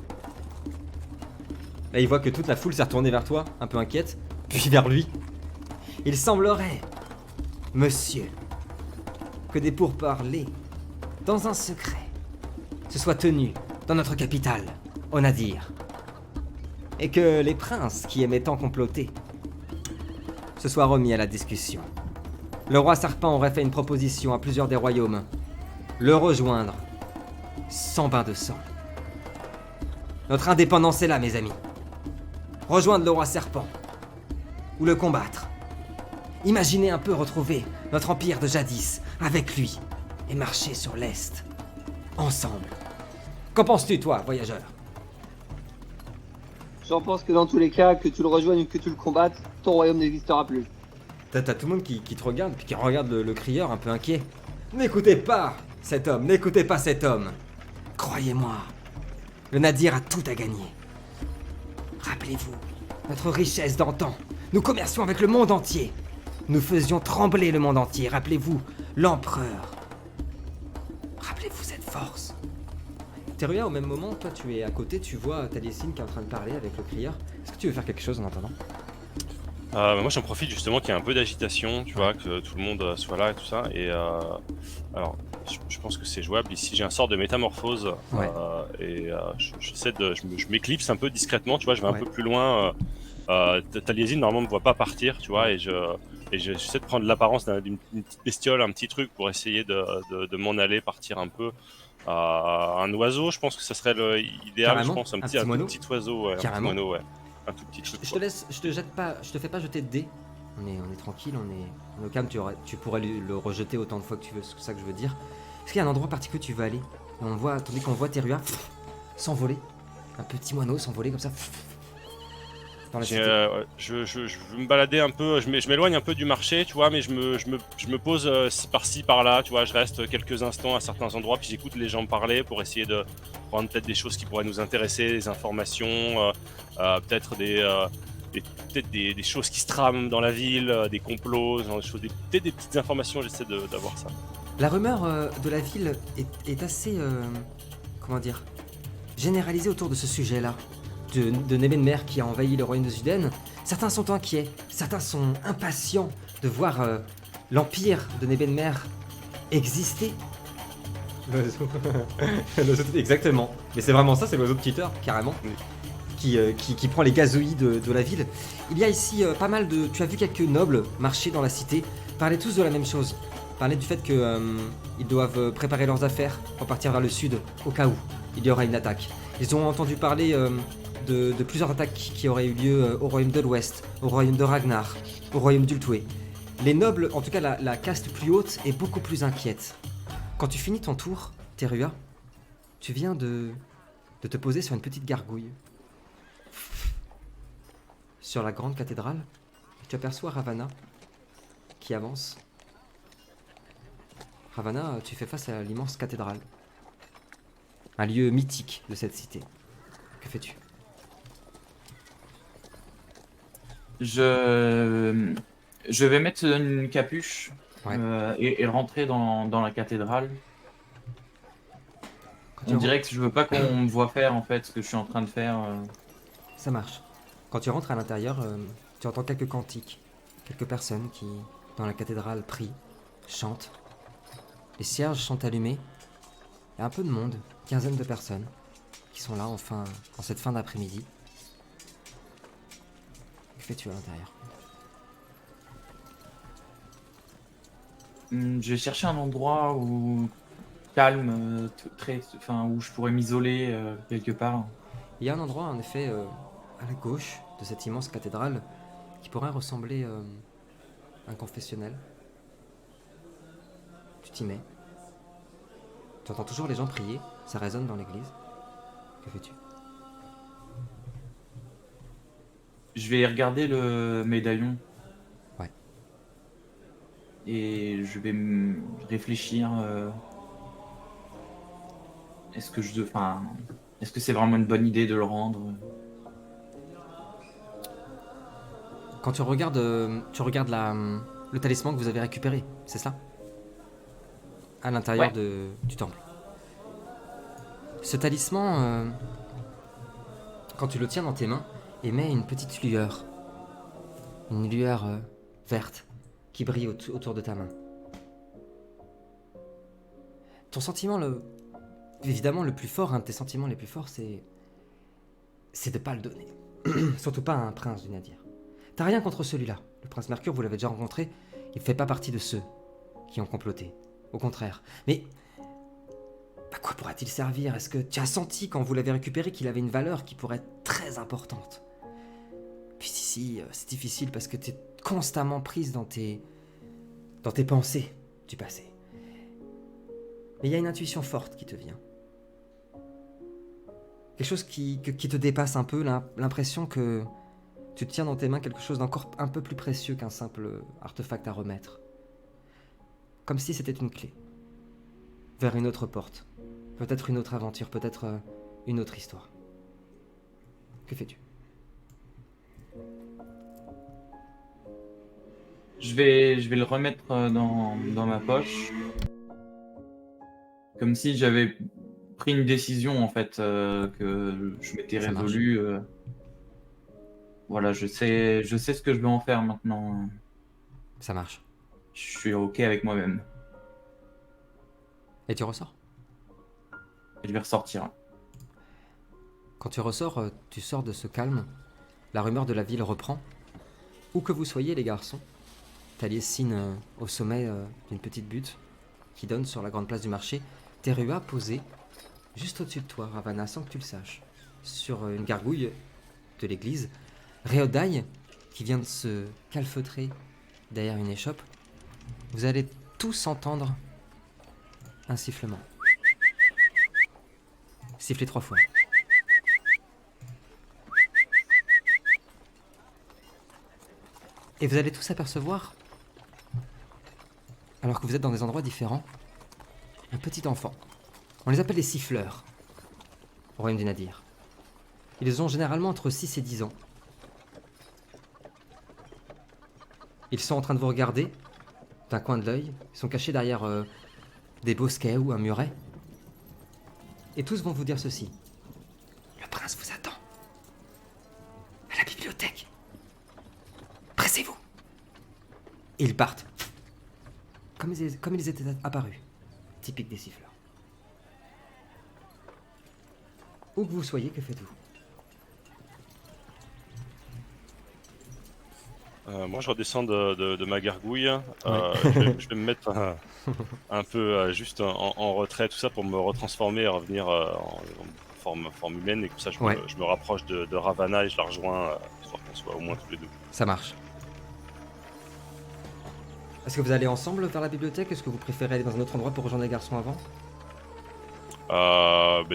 Là, il voit que toute la foule s'est retournée vers toi, un peu inquiète, puis vers lui. Il semblerait, monsieur, que des pourparlers, dans un secret, se soient tenus dans notre capitale, au Nadir. Et que les princes qui aimaient tant comploter se soient remis à la discussion. Le roi serpent aurait fait une proposition à plusieurs des royaumes. Le rejoindre, sans bain de sang. Notre indépendance est là, mes amis. Rejoindre le roi serpent. Ou le combattre. Imaginez un peu retrouver notre empire de jadis avec lui et marcher sur l'Est. Ensemble. Qu'en penses-tu, toi, voyageur? J'en pense que dans tous les cas, que tu le rejoignes ou que tu le combattes, ton royaume n'existera plus. T'as tout le monde qui te regarde, puis qui regarde le crieur un peu inquiet. N'écoutez pas cet homme, n'écoutez pas cet homme. Croyez-moi, le Nadir a tout à gagner. Rappelez-vous, notre richesse d'antan. Nous commercions avec le monde entier. Nous faisions trembler le monde entier. Rappelez-vous, l'empereur. Rappelez-vous cette force. Terua, au même moment, toi tu es à côté, tu vois Taliesin qui est en train de parler avec le crieur. Est-ce que tu veux faire quelque chose en attendant? Moi j'en profite justement qu'il y ait un peu d'agitation, tu vois, que tout le monde soit là et tout ça. Et alors, je pense que c'est jouable. Ici j'ai un sort de métamorphose Ouais. je m'éclipse un peu discrètement, tu vois, je vais un Ouais. peu plus loin. Taliesin normalement me voit pas partir, tu vois, et j'essaie de prendre l'apparence d'une petite bestiole, un petit truc pour essayer de m'en aller, partir un peu. Un oiseau, je pense que ça serait idéal, je Carrément, pense, un un petit tout moineau. petit oiseau, ouais, un petit Carrément. moineau, ouais. Un tout petit truc, Je te quoi. laisse, je te jette pas, je te fais pas jeter de dés. On est tranquille, on est au calme. Tu pourrais le rejeter autant de fois que tu veux, c'est ça que je veux dire. Est-ce qu'il y a un endroit particulier où tu veux aller? Et tandis qu'on voit Terua s'envoler, un petit moineau s'envoler comme ça dans la cité. Je veux me balader un peu, je m'éloigne un peu du marché, tu vois, mais je me pose par-ci, par-là, tu vois, je reste quelques instants à certains endroits, puis j'écoute les gens parler pour essayer de prendre peut-être des choses qui pourraient nous intéresser, des informations, peut-être peut-être des choses qui se trament dans la ville, des complots, ce genre de choses, peut-être des petites informations, j'essaie d'avoir ça. La rumeur de la ville est assez, comment dire, généralisée autour de ce sujet-là, de Nebenmer qui a envahi le royaume de Zuden. Certains sont inquiets, certains sont impatients de voir l'empire de Nebenmer exister. L'oiseau. Exactement. Mais c'est vraiment ça, c'est l'oiseau de Peter, carrément. Qui prend les gazouillis de la ville. Il y a ici pas mal de... Tu as vu quelques nobles marcher dans la cité, parler tous de la même chose. Parler du fait qu'ils doivent préparer leurs affaires pour partir vers le sud, au cas où il y aura une attaque. Ils ont entendu parler de plusieurs attaques qui auraient eu lieu au royaume de l'Ouest, au royaume de Ragnar, au royaume d'Ultué. Les nobles, en tout cas la caste plus haute, est beaucoup plus inquiète. Quand tu finis ton tour, Terua, tu viens de te poser sur une petite gargouille. Sur la grande cathédrale, tu aperçois Ravana qui avance. Ravana, tu fais face à l'immense cathédrale. Un lieu mythique de cette cité. Que fais-tu? Je vais mettre une capuche Ouais. et rentrer dans la cathédrale. Quand On dirait que je veux pas qu'on me voit faire en fait ce que je suis en train de faire. Ça marche. Quand tu rentres à l'intérieur, tu entends quelques cantiques. Quelques personnes qui, dans la cathédrale, prient, chantent. Les cierges sont allumés. Il y a un peu de monde, une quinzaine de personnes, qui sont là en cette fin d'après-midi. Que fais-tu à l'intérieur? Je vais chercher un endroit calme, où je pourrais m'isoler quelque part. Il y a un endroit, en effet, à la gauche de cette immense cathédrale, qui pourrait ressembler à un confessionnel. Tu t'y mets. Tu entends toujours les gens prier, ça résonne dans l'église. Que fais-tu? Je vais regarder le médaillon. Ouais. Et je vais réfléchir. Est-ce que c'est vraiment une bonne idée de le rendre? Quand tu regardes le talisman que vous avez récupéré, c'est ça? À l'intérieur du temple. Ce talisman, quand tu le tiens dans tes mains, émet une petite lueur. Une lueur verte qui brille autour de ta main. Ton sentiment, évidemment le plus fort, un de tes sentiments les plus forts, c'est de pas le donner. Surtout pas à un prince du Nadir. T'as rien contre celui-là. Le prince Mercure, vous l'avez déjà rencontré, il fait pas partie de ceux qui ont comploté. Au contraire. Mais à quoi pourra-t-il servir? Est-ce que tu as senti quand vous l'avez récupéré qu'il avait une valeur qui pourrait être très importante? Puis ici, c'est difficile parce que tu es constamment prise dans tes pensées du passé. Mais il y a une intuition forte qui te vient. Quelque chose qui te dépasse un peu, l'impression que tu tiens dans tes mains quelque chose d'encore un peu plus précieux qu'un simple artefact à remettre. Comme si c'était une clé. Vers une autre porte. Peut-être une autre aventure, peut-être une autre histoire. Que fais-tu? Je vais le remettre dans ma poche. Comme si j'avais pris une décision en fait, que je m'étais Ça marche. résolu. Voilà, je sais ce que je vais en faire maintenant. Ça marche. Je suis ok avec moi-même. Et tu ressors. Je vais ressortir. Quand tu ressors, tu sors de ce calme. La rumeur de la ville reprend. Où que vous soyez, les garçons, Taliesin au sommet d'une petite butte qui donne sur la grande place du marché. Terua posée juste au-dessus de toi, Ravana, sans que tu le saches, sur une gargouille de l'église. Réodaï, qui vient de se calfeutrer derrière une échoppe. Vous allez tous entendre un sifflement. Sifflez 3 fois. Et vous allez tous apercevoir, alors que vous êtes dans des endroits différents, un petit enfant. On les appelle les siffleurs, au royaume du Nadir. Ils ont généralement entre 6 et 10 ans. Ils sont en train de vous regarder d'un coin de l'œil. Ils sont cachés derrière des bosquets ou un muret. Et tous vont vous dire ceci. Le prince vous attend. À la bibliothèque. Pressez-vous. Et ils partent. Comme ils étaient apparus. Typique des siffleurs. Où que vous soyez, que faites-vous? Moi, je redescends de ma gargouille. Ouais. Je vais me mettre un peu juste en retrait, tout ça, pour me retransformer et revenir en forme humaine. Et comme ça, je me rapproche de Ravana et je la rejoins, histoire qu'on soit au moins tous les deux. Ça marche. Est-ce que vous allez ensemble vers la bibliothèque? Est-ce que vous préférez aller dans un autre endroit pour rejoindre les garçons avant?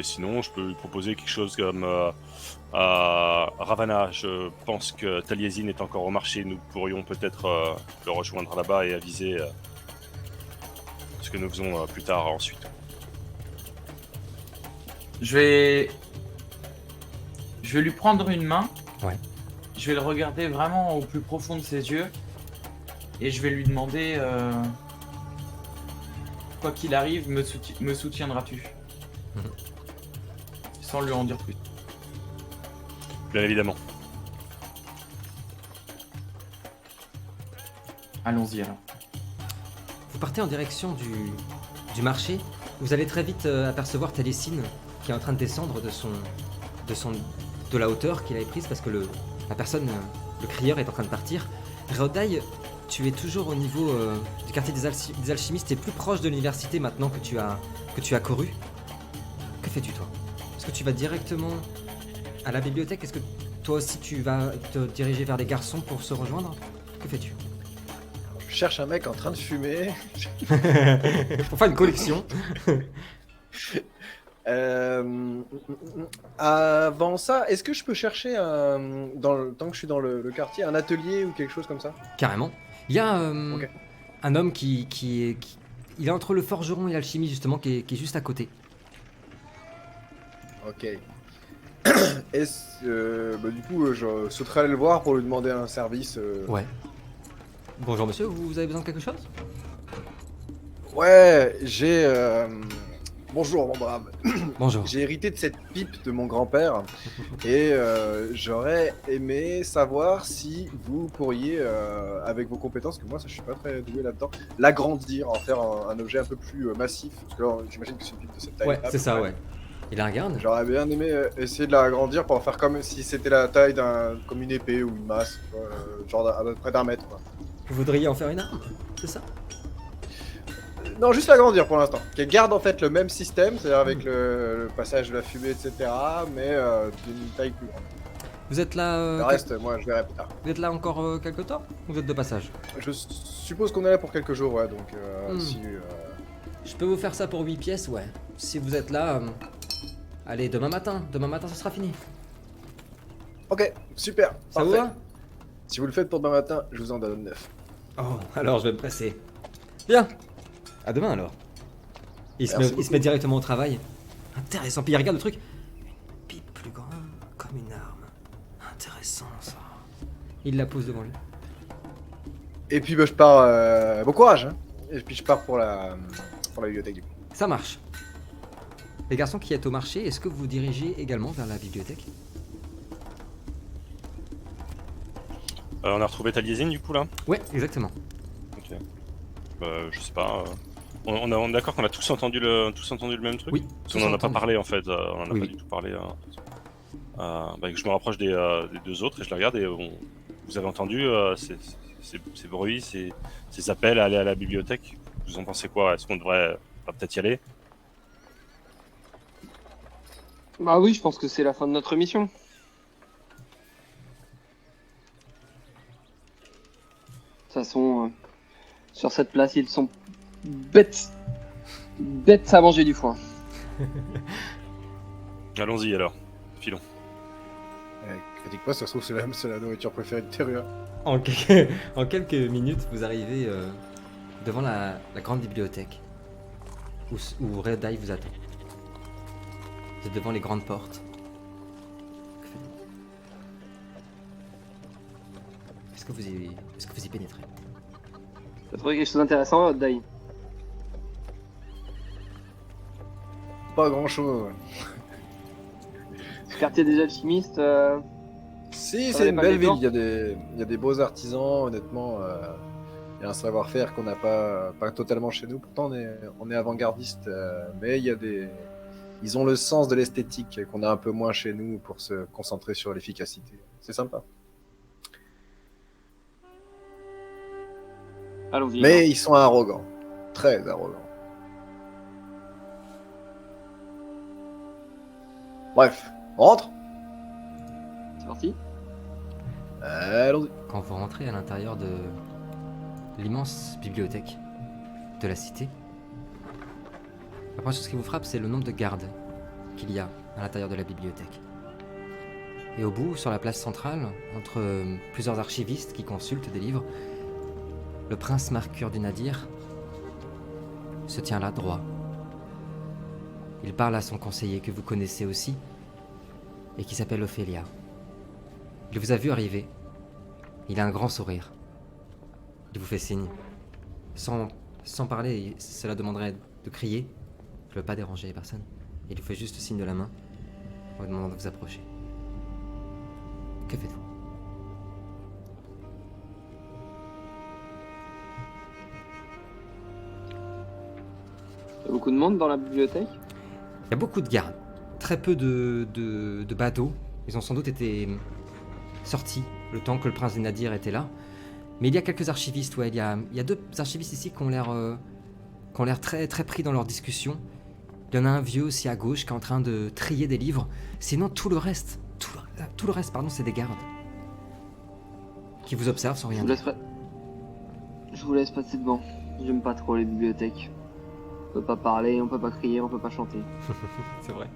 Sinon, je peux lui proposer quelque chose comme Ravana. Je pense que Taliesin est encore au marché. Nous pourrions peut-être le rejoindre là-bas et aviser ce que nous faisons plus tard ensuite. Je vais lui prendre une main. Ouais. Je vais le regarder vraiment au plus profond de ses yeux. Et je vais lui demander quoi qu'il arrive, me soutiendras-tu? Sans lui en dire plus. Bien évidemment. Allons-y alors. Vous partez en direction du marché. Vous allez très vite apercevoir Taliesin qui est en train de descendre de la hauteur qu'il avait prise parce que le crieur est en train de partir. Réodaï, tu es toujours au niveau du quartier des alchimistes. Tu es plus proche de l'université maintenant que tu as couru. Que fais-tu toi? Est-ce que tu vas directement à la bibliothèque? Est-ce que toi aussi tu vas te diriger vers les garçons pour se rejoindre? Que fais-tu? Je cherche un mec en train de fumer. Pour faire une collection. Avant ça, est-ce que je peux chercher tant que je suis dans le quartier, un atelier ou quelque chose comme ça? Carrément. Il y a Ok. un homme qui il est entre le forgeron et l'alchimie justement qui est juste à côté. Ok. Du coup, je sauterai aller le voir pour lui demander un service. Ouais. Bonjour monsieur, vous avez besoin de quelque chose? Ouais, bonjour mon brave. Bonjour. J'ai hérité de cette pipe de mon grand-père et j'aurais aimé savoir si vous pourriez, avec vos compétences, que moi ça je suis pas très doué là-dedans, l'agrandir, en faire un objet un peu plus massif. Parce que là, j'imagine que c'est une pipe de cette taille. Ouais, c'est ça, ouais. Il la regarde. J'aurais bien aimé essayer de l'agrandir pour en faire comme si c'était la taille comme une épée ou une masse, quoi, genre à peu près d'1 mètre, quoi. Vous voudriez en faire une arme? C'est ça? Non, juste l'agrandir pour l'instant. Qu'elle garde en fait le même système, c'est-à-dire avec le passage de la fumée, etc. Mais d'une taille plus grande. Vous êtes là... Le reste, moi, je verrai plus tard. Vous êtes là encore quelques temps? Ou vous êtes de passage? Je suppose qu'on est là pour quelques jours, ouais, donc si... Je peux vous faire ça pour 8 pièces, ouais. Si vous êtes là... Allez, demain matin ce sera fini. Ok, super. Ça vous parfait. va? Si vous le faites pour demain matin, je vous en donne 9. Oh, alors je vais me presser. Bien. À demain alors. Il se met directement au travail. Intéressant. Puis il regarde le truc. Une pipe plus grande, comme une arme. Intéressant ça. Il la pose devant lui. Et puis bah, je pars... bon courage, hein. Et puis je pars pour la bibliothèque du coup. Ça marche. Les garçons qui êtes au marché, est-ce que vous vous dirigez également vers la bibliothèque? On a retrouvé Taliesin du coup là? Ouais, exactement. Ok. Je sais pas. On est d'accord qu'on a tous entendu le même truc? Oui. Parce qu'on en a pas parlé en fait. On en a Oui, pas oui. du tout parlé. Que je me rapproche des deux autres et je les regarde et vous avez entendu ces bruits, ces appels à aller à la bibliothèque. Vous en pensez quoi? Est-ce qu'on devrait peut-être y aller? Bah oui, je pense que c'est la fin de notre mission. De toute façon, sur cette place, ils sont bêtes à manger du foin. Allons-y alors, filons. Critique pas, ça se trouve c'est la nourriture préférée de Terua. En quelques minutes, vous arrivez devant la grande bibliothèque où Red Eye vous attend. Vous êtes devant les grandes portes. Est-ce que vous y pénétrez? T'as trouvé quelque chose d'intéressant, Dai? Pas grand chose. Ce quartier des alchimistes, Si, Ça c'est va une pas belle ville, dedans. il y a des beaux artisans, honnêtement. Il y a un savoir-faire qu'on n'a pas totalement chez nous. Pourtant, on est avant-gardiste, mais ils ont le sens de l'esthétique qu'on a un peu moins chez nous pour se concentrer sur l'efficacité. C'est sympa. allons-y. Mais ils sont arrogants, très arrogants. Bref, on rentre. C'est parti. Allons-y. Quand vous rentrez à l'intérieur de l'immense bibliothèque de la cité, la première chose qui vous frappe, c'est le nombre de gardes qu'il y a à l'intérieur de la bibliothèque. Et au bout, sur la place centrale, entre plusieurs archivistes qui consultent des livres, le prince Mercure du Nadir se tient là droit. Il parle à son conseiller que vous connaissez aussi et qui s'appelle Ophélia. Il vous a vu arriver. Il a un grand sourire. Il vous fait signe. Sans parler, cela demanderait de crier. Je ne veux pas déranger les personnes. Il vous fait juste signe de la main en vous demandant de vous approcher. Que faites-vous? Il y a beaucoup de monde dans la bibliothèque. Il y a beaucoup de gardes. Très peu de badauds. Ils ont sans doute été sortis le temps que le prince des Nadir était là. Mais il y a quelques archivistes, ouais. Il y a deux archivistes ici qui ont l'air très, très pris dans leur discussion. Il y en a un vieux aussi à gauche qui est en train de trier des livres. Sinon, tout le reste, c'est des gardes. Qui vous observent sans rien dire. Je vous laisse passer devant. J'aime pas trop les bibliothèques. On peut pas parler, on peut pas crier, on peut pas chanter. C'est vrai.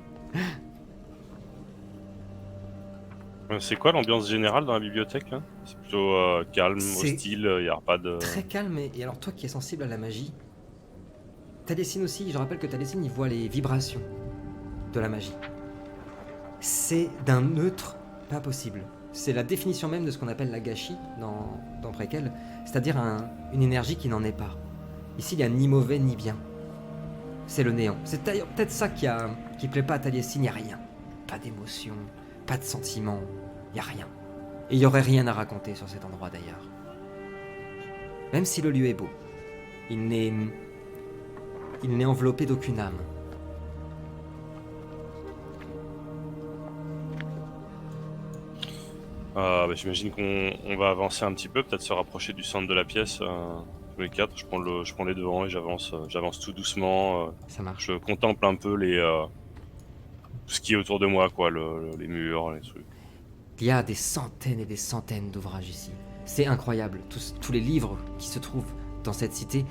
C'est quoi l'ambiance générale dans la bibliothèque là? C'est plutôt calme, C'est hostile, il n'y a pas de... Très calme, et alors toi qui es sensible à la magie, Taliesin aussi, je rappelle que Taliesin il voit les vibrations de la magie. C'est d'un neutre pas possible. C'est la définition même de ce qu'on appelle la gâchis dans Préquel, c'est-à-dire une énergie qui n'en est pas. Ici il n'y a ni mauvais ni bien. C'est le néant. C'est d'ailleurs peut-être ça qui plaît pas à Taliesin, il n'y a rien. Pas d'émotion, pas de sentiment, il n'y a rien. Et il n'y aurait rien à raconter sur cet endroit d'ailleurs. Même si le lieu est beau, il n'est enveloppé d'aucune âme. J'imagine qu'on va avancer un petit peu, peut-être se rapprocher du centre de la pièce. Tous les quatre, je prends les devants et j'avance tout doucement. Ça marche. Je contemple un peu tout ce qui est autour de moi, quoi, les murs, les trucs. Il y a des centaines et des centaines d'ouvrages ici. C'est incroyable, tous les livres qui se trouvent dans cette cité.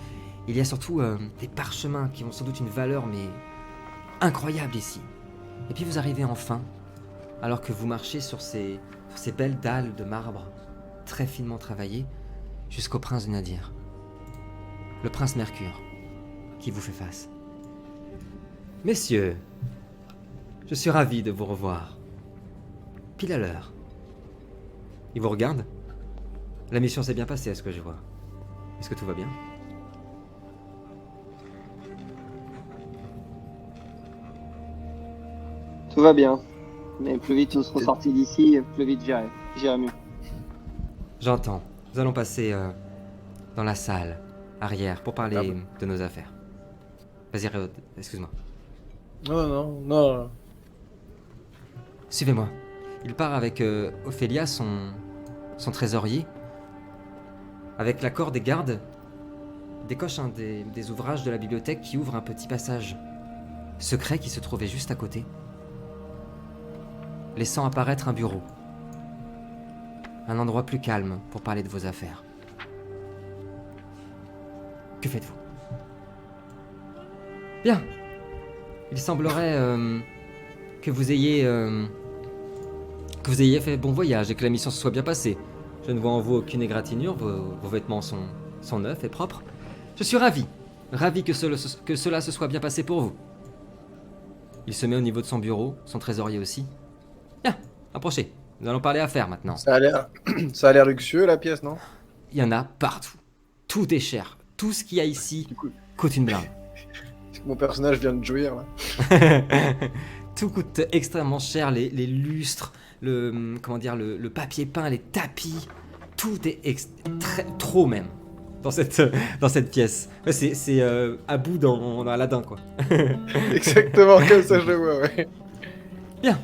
Il y a surtout des parchemins qui ont sans doute une valeur, mais incroyable ici. Et puis vous arrivez enfin, alors que vous marchez sur ces belles dalles de marbre, très finement travaillées, jusqu'au prince du Nadir. Le prince Mercure, qui vous fait face. Messieurs, je suis ravi de vous revoir. Pile à l'heure. Il vous regarde. La mission s'est bien passée à ce que je vois. Est-ce que tout va bien? Tout va bien. Mais plus vite nous serons sortis d'ici, plus vite j'irai mieux. J'entends. Nous allons passer dans la salle arrière pour parler de nos affaires. Vas-y, Réod, excuse-moi. Non. Suivez-moi. Il part avec Ophélia, son trésorier. Avec l'accord des gardes, décoche un des ouvrages de la bibliothèque qui ouvre un petit passage secret qui se trouvait juste à côté, laissant apparaître un bureau. Un endroit plus calme pour parler de vos affaires. Que faites-vous? Bien. Il semblerait que vous ayez fait bon voyage et que la mission se soit bien passée. Je ne vois en vous aucune égratignure, vos vêtements sont neufs et propres. Je suis ravi que cela se soit bien passé pour vous. Il se met au niveau de son bureau, son trésorier aussi. Bien, approchez. Nous allons parler affaires maintenant. Ça a l'air luxueux la pièce, non? Il y en a partout. Tout est cher. Tout ce qu'il y a ici coûte une blinde. Mon personnage vient de jouir là. Tout coûte extrêmement cher, les lustres, le papier peint, les tapis. Tout est trop même dans cette pièce. Ouais, c'est Abou dans Aladdin, quoi. Exactement comme ça je le vois, ouais. Bien.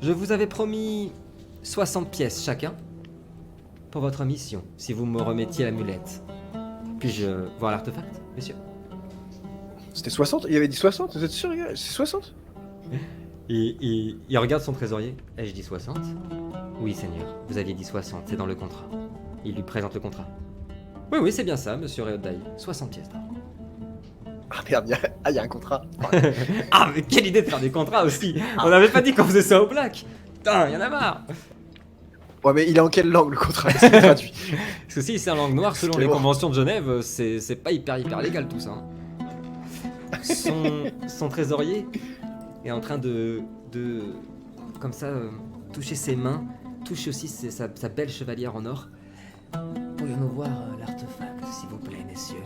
Je vous avais promis 60 pièces chacun pour votre mission, si vous me remettiez l'amulette. Puis-je voir l'artefact, messieurs? C'était 60? Il avait dit 60? Vous êtes sûr, les gars? C'est 60? Il regarde son trésorier. Ai-je dit 60? Oui, Seigneur, vous aviez dit 60, c'est dans le contrat. Il lui présente le contrat. Oui, c'est bien ça, monsieur Réoddaï. 60 pièces d'or. Ah merde, il y a un contrat. Ah, mais quelle idée de faire des contrats aussi. On n'avait pas dit qu'on faisait ça au black. Putain, y'en a marre. Ouais, mais il est en quelle langue le contrat? C'est gratuit. Parce que si c'est en langue noire, selon les conventions de Genève, c'est pas hyper légal tout ça. Son trésorier est en train de comme ça, toucher ses mains, toucher aussi sa belle chevalière en or. Pourrions-nous voir l'artefact, s'il vous plaît, messieurs?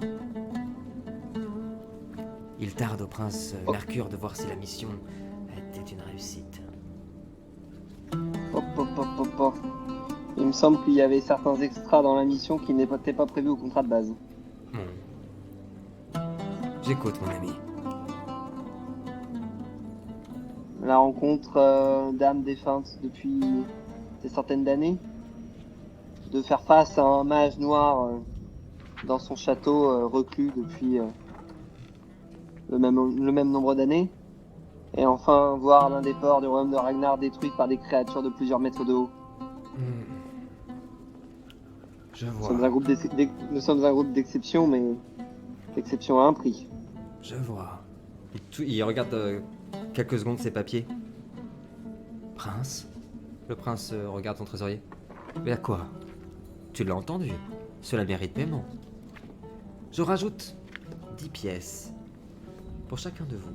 Il tarde au prince Mercure de voir si la mission était une réussite. Il me semble qu'il y avait certains extras dans la mission qui n'étaient pas prévus au contrat de base. J'écoute, mon ami. La rencontre d'âmes défuntes depuis des centaines d'années. De faire face à un mage noir dans son château reclus depuis le même nombre d'années. Et enfin voir l'un des ports du royaume de Ragnar détruit par des créatures de plusieurs mètres de haut. Je vois. Nous sommes un groupe d'exception, mais l'exception a un prix. Je vois. Il regarde quelques secondes ses papiers. Prince? Le prince regarde son trésorier. Mais à quoi? Tu l'as entendu. Cela mérite paiement. Je rajoute 10 pièces pour chacun de vous.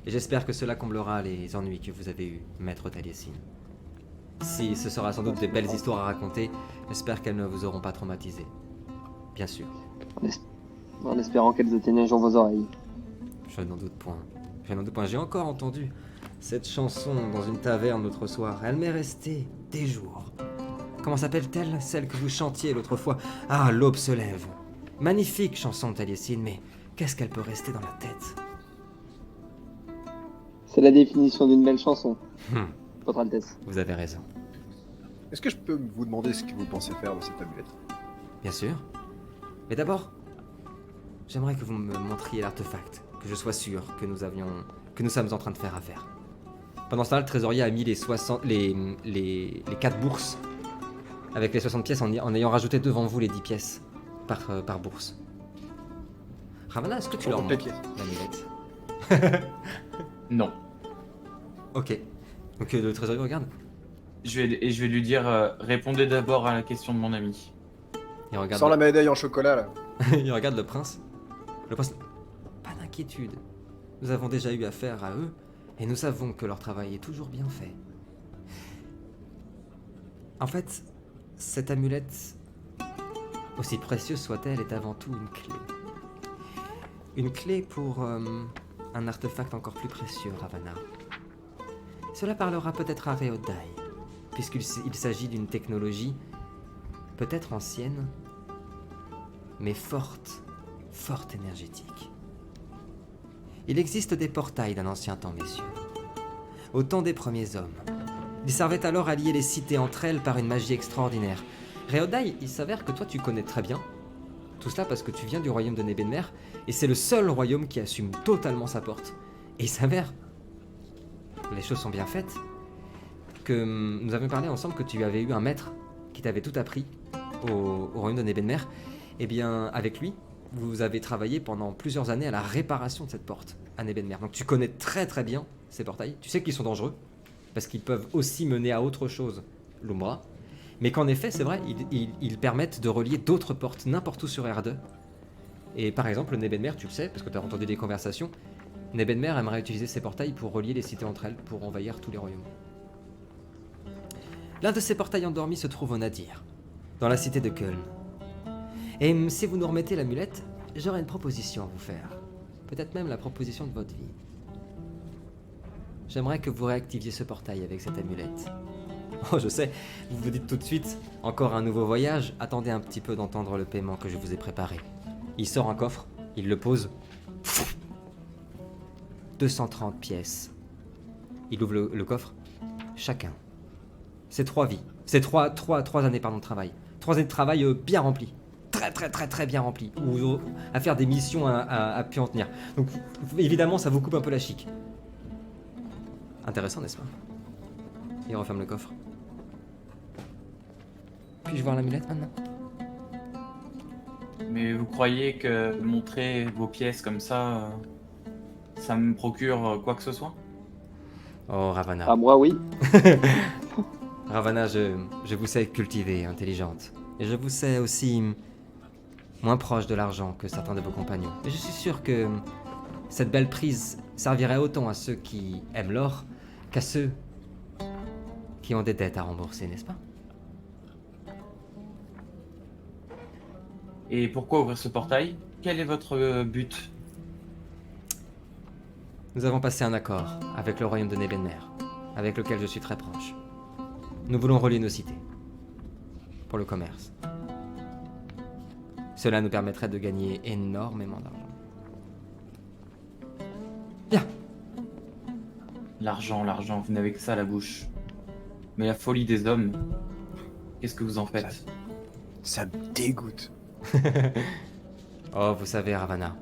Et j'espère que cela comblera les ennuis que vous avez eus, maître Taliesin. Si ce sera sans doute de belles histoires à raconter, j'espère qu'elles ne vous auront pas traumatisé. Bien sûr. En espérant qu'elles atteignent un jour vos oreilles. Je n'en doute point. J'ai encore entendu cette chanson dans une taverne l'autre soir. Elle m'est restée des jours. Comment s'appelle-t-elle, celle que vous chantiez l'autre fois? Ah, l'aube se lève. Magnifique chanson de Taliesin, mais qu'est-ce qu'elle peut rester dans la tête? C'est la définition d'une belle chanson, Votre Altesse. Vous avez raison. Est-ce que je peux vous demander ce que vous pensez faire de cette amulette? Bien sûr. Mais d'abord, j'aimerais que vous me montriez l'artefact, que je sois sûr que nous sommes en train de faire affaire. Pendant ce temps-là, le trésorier a mis les 4 bourses, avec les 60 pièces, en ayant rajouté devant vous les 10 pièces par bourse. Ravana, est-ce que tu leur montres l'amulette? Non. Ok. Donc le trésorier regarde. Je vais lui dire, répondez d'abord à la question de mon ami. Il regarde Sans la médaille en chocolat là. Il regarde le prince. Le prince. Pas d'inquiétude. Nous avons déjà eu affaire à eux et nous savons que leur travail est toujours bien fait. En fait, cette amulette, aussi précieuse soit-elle, est avant tout une clé. Une clé pour un artefact encore plus précieux, Ravana. Cela parlera peut-être à Réoddaï, puisqu'il s'agit d'une technologie peut-être ancienne, mais forte, forte énergétique. Il existe des portails d'un ancien temps, messieurs. Au temps des premiers hommes. Ils servaient alors à lier les cités entre elles par une magie extraordinaire. Réodai, il s'avère que toi tu connais très bien. Tout cela parce que tu viens du royaume de Nebenmer, et c'est le seul royaume qui assume totalement sa porte. Et il s'avère, les choses sont bien faites, que nous avions parlé ensemble que tu avais eu un maître qui t'avait tout appris au royaume de Nebenmer. Et bien, avec lui, vous avez travaillé pendant plusieurs années à la réparation de cette porte à Nebenmer. Donc tu connais très très bien ces portails. Tu sais qu'ils sont dangereux, parce qu'ils peuvent aussi mener à autre chose, l'Umbra. Mais qu'en effet, c'est vrai, ils permettent de relier d'autres portes n'importe où sur R2. Et par exemple, Nebenmer, tu le sais, parce que tu as entendu des conversations, Nebenmer aimerait utiliser ces portails pour relier les cités entre elles, pour envahir tous les royaumes. L'un de ces portails endormis se trouve au Nadir, dans la cité de Köln. Et si vous nous remettez l'amulette, j'aurai une proposition à vous faire. Peut-être même la proposition de votre vie. J'aimerais que vous réactiviez ce portail avec cette amulette. Oh, je sais, vous vous dites tout de suite, encore un nouveau voyage, attendez un petit peu d'entendre le paiement que je vous ai préparé. Il sort un coffre, il le pose. 230 pièces. Il ouvre le coffre. Chacun. C'est 3 vies. C'est 3 années de travail. 3 années de travail bien remplies. Très bien remplies. Ou à faire des missions à pu en tenir. Donc évidemment, ça vous coupe un peu la chic. Intéressant, n'est-ce pas? Il referme le coffre. Puis-je voir l'amulette maintenant? Mais vous croyez que montrer vos pièces comme ça, ça me procure quoi que ce soit? Oh, Ravana. Ah, moi, oui. Ravana, je vous sais cultivée, intelligente. Et je vous sais aussi moins proche de l'argent que certains de vos compagnons. Et je suis sûr que cette belle prise servirait autant à ceux qui aiment l'or qu'à ceux qui ont des dettes à rembourser, n'est-ce pas? Et pourquoi ouvrir ce portail? Quel est votre but? Nous avons passé un accord avec le royaume de Nebenmer, avec lequel je suis très proche. Nous voulons relier nos cités, pour le commerce. Cela nous permettrait de gagner énormément d'argent. Bien. L'argent, vous n'avez que ça à la bouche. Mais la folie des hommes, qu'est-ce que vous en faites? Ça me dégoûte. Oh, vous savez, Ravana,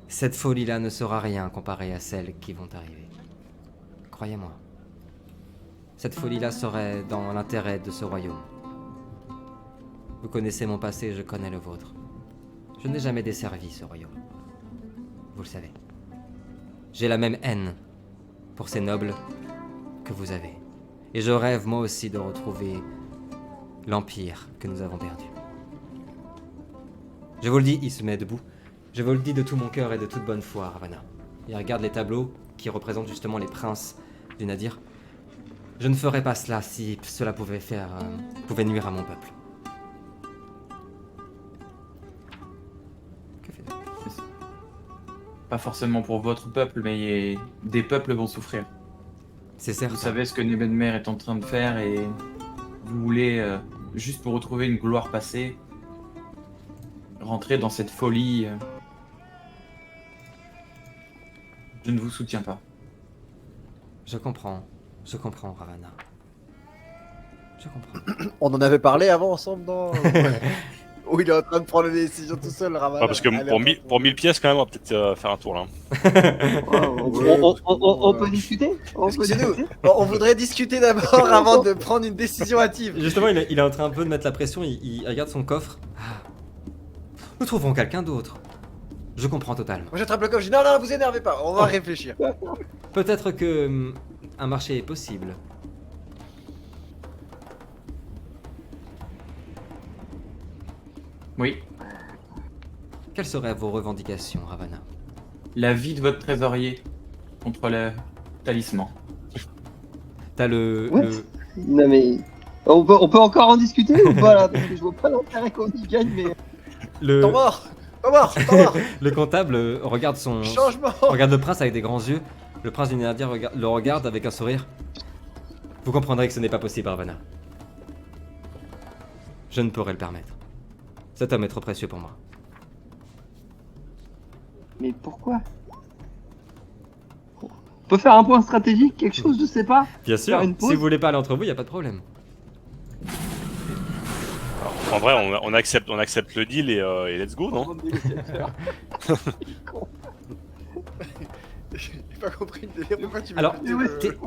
cette folie-là ne sera rien comparée à celles qui vont arriver. Croyez-moi. Cette folie-là serait dans l'intérêt de ce royaume. Vous connaissez mon passé, je connais le vôtre. Je n'ai jamais desservi ce royaume. Vous le savez. J'ai la même haine pour ces nobles que vous avez. Et je rêve moi aussi de retrouver l'empire que nous avons perdu. Je vous le dis, il se met debout. Je vous le dis de tout mon cœur et de toute bonne foi, Ravana. Il regarde les tableaux qui représentent justement les princes du Nadir. Je ne ferais pas cela si cela pouvait nuire à mon peuple. Que faites-vous? Pas forcément pour votre peuple, mais des peuples vont souffrir. C'est certain. Vous savez ce que Nebenmer est en train de faire et vous voulez, juste pour retrouver une gloire passée, rentrer dans cette folie. Je ne vous soutiens pas. Je comprends, Ravana. Je comprends. On en avait parlé avant ensemble, non? Où il est en train de prendre des décisions tout seul, Ravana. Ah, parce que pour 1000 pièces, quand même, on va peut-être faire un tour là. On peut discuter? Excusez-nous, on voudrait discuter d'abord avant de prendre une décision hâtive. Justement, il est en train un peu de mettre la pression, il regarde son coffre. Ah. Nous trouverons quelqu'un d'autre. Je comprends totalement. Moi j'attrape le coffre, je dis non, vous énervez pas, on va réfléchir. Peut-être que un marché est possible. Oui. Quelles seraient vos revendications, Ravana? La vie de votre trésorier contre le talisman. T'as le... Non mais... On peut encore en discuter ou pas là? Parce que je vois pas l'intérêt qu'on y gagne, mais... T'en mort. Le comptable regarde Changement. regarde le prince avec des grands yeux. Le prince du Nadir le regarde avec un sourire. Vous comprendrez que ce n'est pas possible, Ravana. Je ne pourrais le permettre. Cet homme est trop précieux pour moi. Mais pourquoi? On peut faire un point stratégique, quelque chose, je sais pas. Bien sûr, Faire une pause si vous voulez parler entre vous, il n'y a pas de problème. En vrai, on accepte le deal et let's go, non? Bande de négociateurs. Il est con. J'ai pas compris le délire. Pourquoi tu Alors, Mais où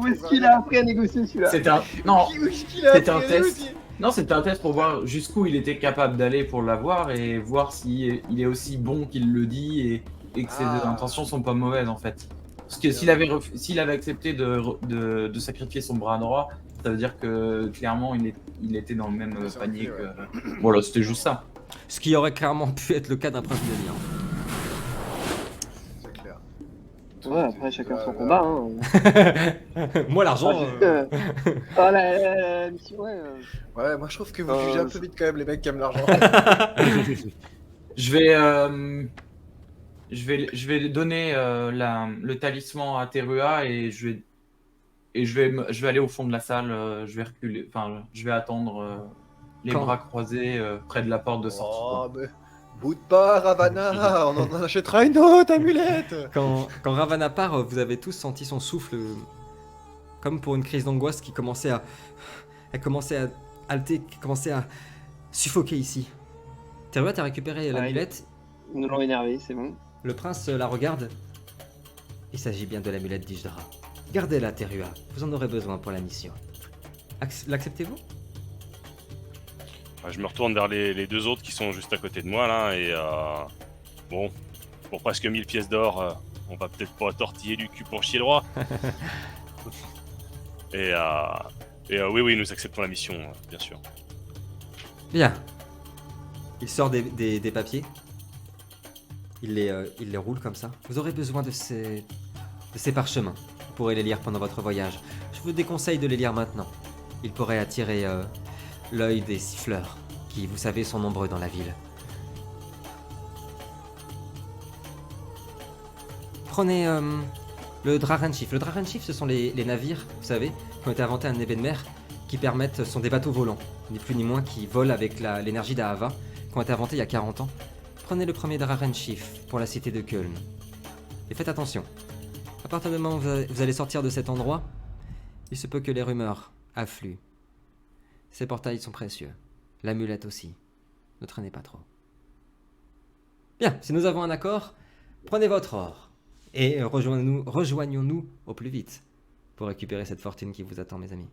est-ce qu'il a appris à négocier celui-là? C'était un... Non, Où est-ce qu'il a c'était un appris à test. négocier Non, c'était un test pour voir jusqu'où il était capable d'aller pour l'avoir et voir si il est aussi bon qu'il le dit et que ses Ah. intentions sont pas mauvaises en fait. Parce que s'il avait accepté de sacrifier son bras droit, ça veut dire que clairement il était dans le même Ouais, c'est panier vrai, que. Voilà, c'était juste ça. Ce qui aurait clairement pu être le cas d'un prince de Lian. C'est clair. Ouais, après chacun son Là, combat. Hein. Moi, l'argent. La mission, ouais. Ouais, moi je trouve que vous jugez un peu vite quand même les mecs qui aiment l'argent. Je vais donner le talisman à Terua et je vais aller au fond de la salle. Je vais reculer, enfin, je vais attendre les Quand bras croisés près de la porte de sortie. quoi. Oh, mais boude pas, Ravana, on en achètera une autre amulette. Quand Ravana part, vous avez tous senti son souffle comme pour une crise d'angoisse qui commençait à. Elle commençait à halter, qui commençait à suffoquer ici. Terua, t'as récupéré l'amulette. Ils nous l'ont énervé, c'est bon. Le prince la regarde. Il s'agit bien de l'amulette d'Ishdra. Gardez-la, Terua. Vous en aurez besoin pour la mission. L'acceptez-vous? Je me retourne vers les deux autres qui sont juste à côté de moi là et bon, pour presque 1000 pièces d'or, on va peut-être pas tortiller du cul pour chier droit. et oui, nous acceptons la mission, bien sûr. Bien. Il sort des papiers. Il les roule comme ça. Vous aurez besoin de ces parchemins. Vous pourrez les lire pendant votre voyage. Je vous déconseille de les lire maintenant. Ils pourraient attirer l'œil des siffleurs, qui, vous savez, sont nombreux dans la ville. Prenez le Drarenschiff. Le Drarenschiff, ce sont les navires, vous savez, qui ont été inventés à Nebenmer, qui sont des bateaux volants, ni plus ni moins, qui volent avec l'énergie d'Ahava, qui ont été inventés il y a 40 ans. Prenez le premier Drarenschiff pour la cité de Köln. Et faites attention. À partir du moment où vous allez sortir de cet endroit, il se peut que les rumeurs affluent. Ces portails sont précieux. L'amulette aussi. Ne traînez pas trop. Bien, si nous avons un accord, prenez votre or. Et rejoignons-nous au plus vite pour récupérer cette fortune qui vous attend, mes amis.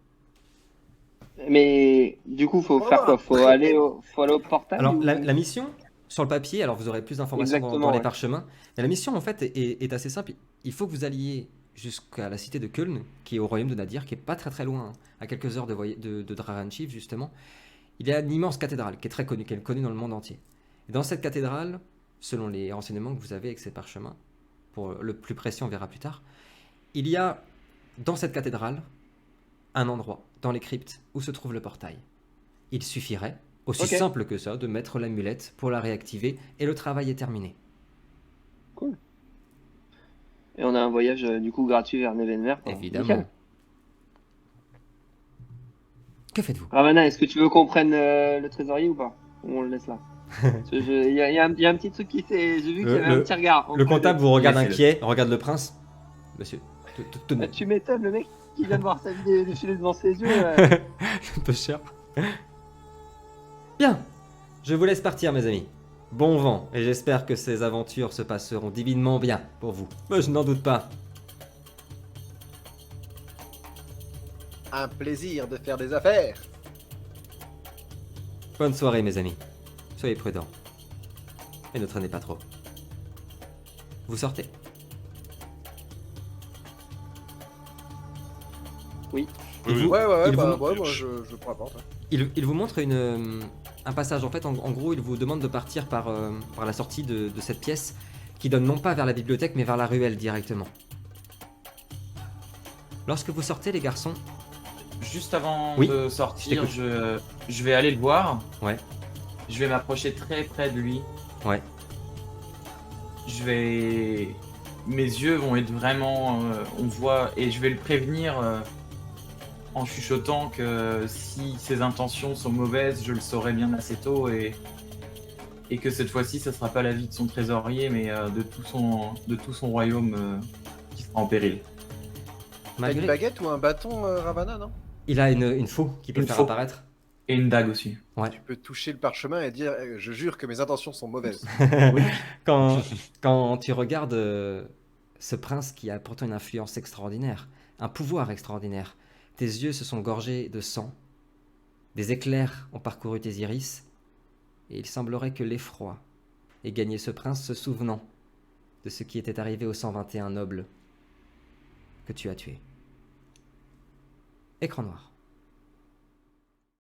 Mais du coup, faut faire quoi? Faut aller au portail? Alors, ou- la mission, sur le papier, alors vous aurez plus d'informations dans les ouais. parchemins, mais la mission, en fait, est assez simple. Il faut que vous alliez jusqu'à la cité de Köln, qui est au royaume de Nadir, qui est pas très très loin, hein, à quelques heures de Drarenschiff, justement. Il y a une immense cathédrale, qui est très connue, qui est connue dans le monde entier. Et dans cette cathédrale, selon les renseignements que vous avez avec ces parchemins, pour le plus précis, on verra plus tard, il y a, dans cette cathédrale, un endroit, dans les cryptes, où se trouve le portail. Il suffirait, aussi Ok. simple que ça, de mettre l'amulette pour la réactiver, et le travail est terminé. Et on a un voyage du coup gratuit vers Nevenmer. Évidemment. Nickel. Que faites-vous? Ravana, est-ce que tu veux qu'on prenne le trésorier ou pas? Ou on le laisse là? Parce que il y a un petit truc qui s'est. J'ai vu qu'il y avait un petit regard. Le entre comptable les vous regarde Laissez-le. inquiet, regarde le prince. Monsieur, tout de deux. même. Tu m'étonnes, le mec qui vient de voir sa vie défiler devant ses yeux. Un peu cher. Bien, je vous laisse partir, mes amis. Bon vent, et j'espère que ces aventures se passeront divinement bien pour vous. Mais je n'en doute pas. Un plaisir de faire des affaires. Bonne soirée, mes amis. Soyez prudents. Et ne traînez pas trop. Vous sortez. Oui. Et vous- Ouais, il bah, vous- ouais, moi je prends la porte. hein. Il vous montre un passage. En fait, en gros, il vous demande de partir par la sortie de cette pièce qui donne non pas vers la bibliothèque, mais vers la ruelle directement. Lorsque vous sortez, les garçons, Juste avant Oui, de je sortir, t'écoute. je vais aller le voir. Ouais. Je vais m'approcher très près de lui. Ouais. Mes yeux vont être vraiment. On voit. Et je vais le prévenir en chuchotant que si ses intentions sont mauvaises, je le saurai bien assez tôt et que cette fois-ci, ça sera pas la vie de son trésorier, mais de tout son royaume qui sera en péril. T'as une baguette ou un bâton, Ravana, non? Il a une faux qui peut Une faire faux. apparaître. Et une dague aussi. Ouais. Tu peux toucher le parchemin et dire je jure que mes intentions sont mauvaises. Quand tu regardes ce prince qui a pourtant une influence extraordinaire, un pouvoir extraordinaire, tes yeux se sont gorgés de sang, des éclairs ont parcouru tes iris, et il semblerait que l'effroi ait gagné ce prince se souvenant de ce qui était arrivé aux 121 nobles que tu as tués. Écran noir.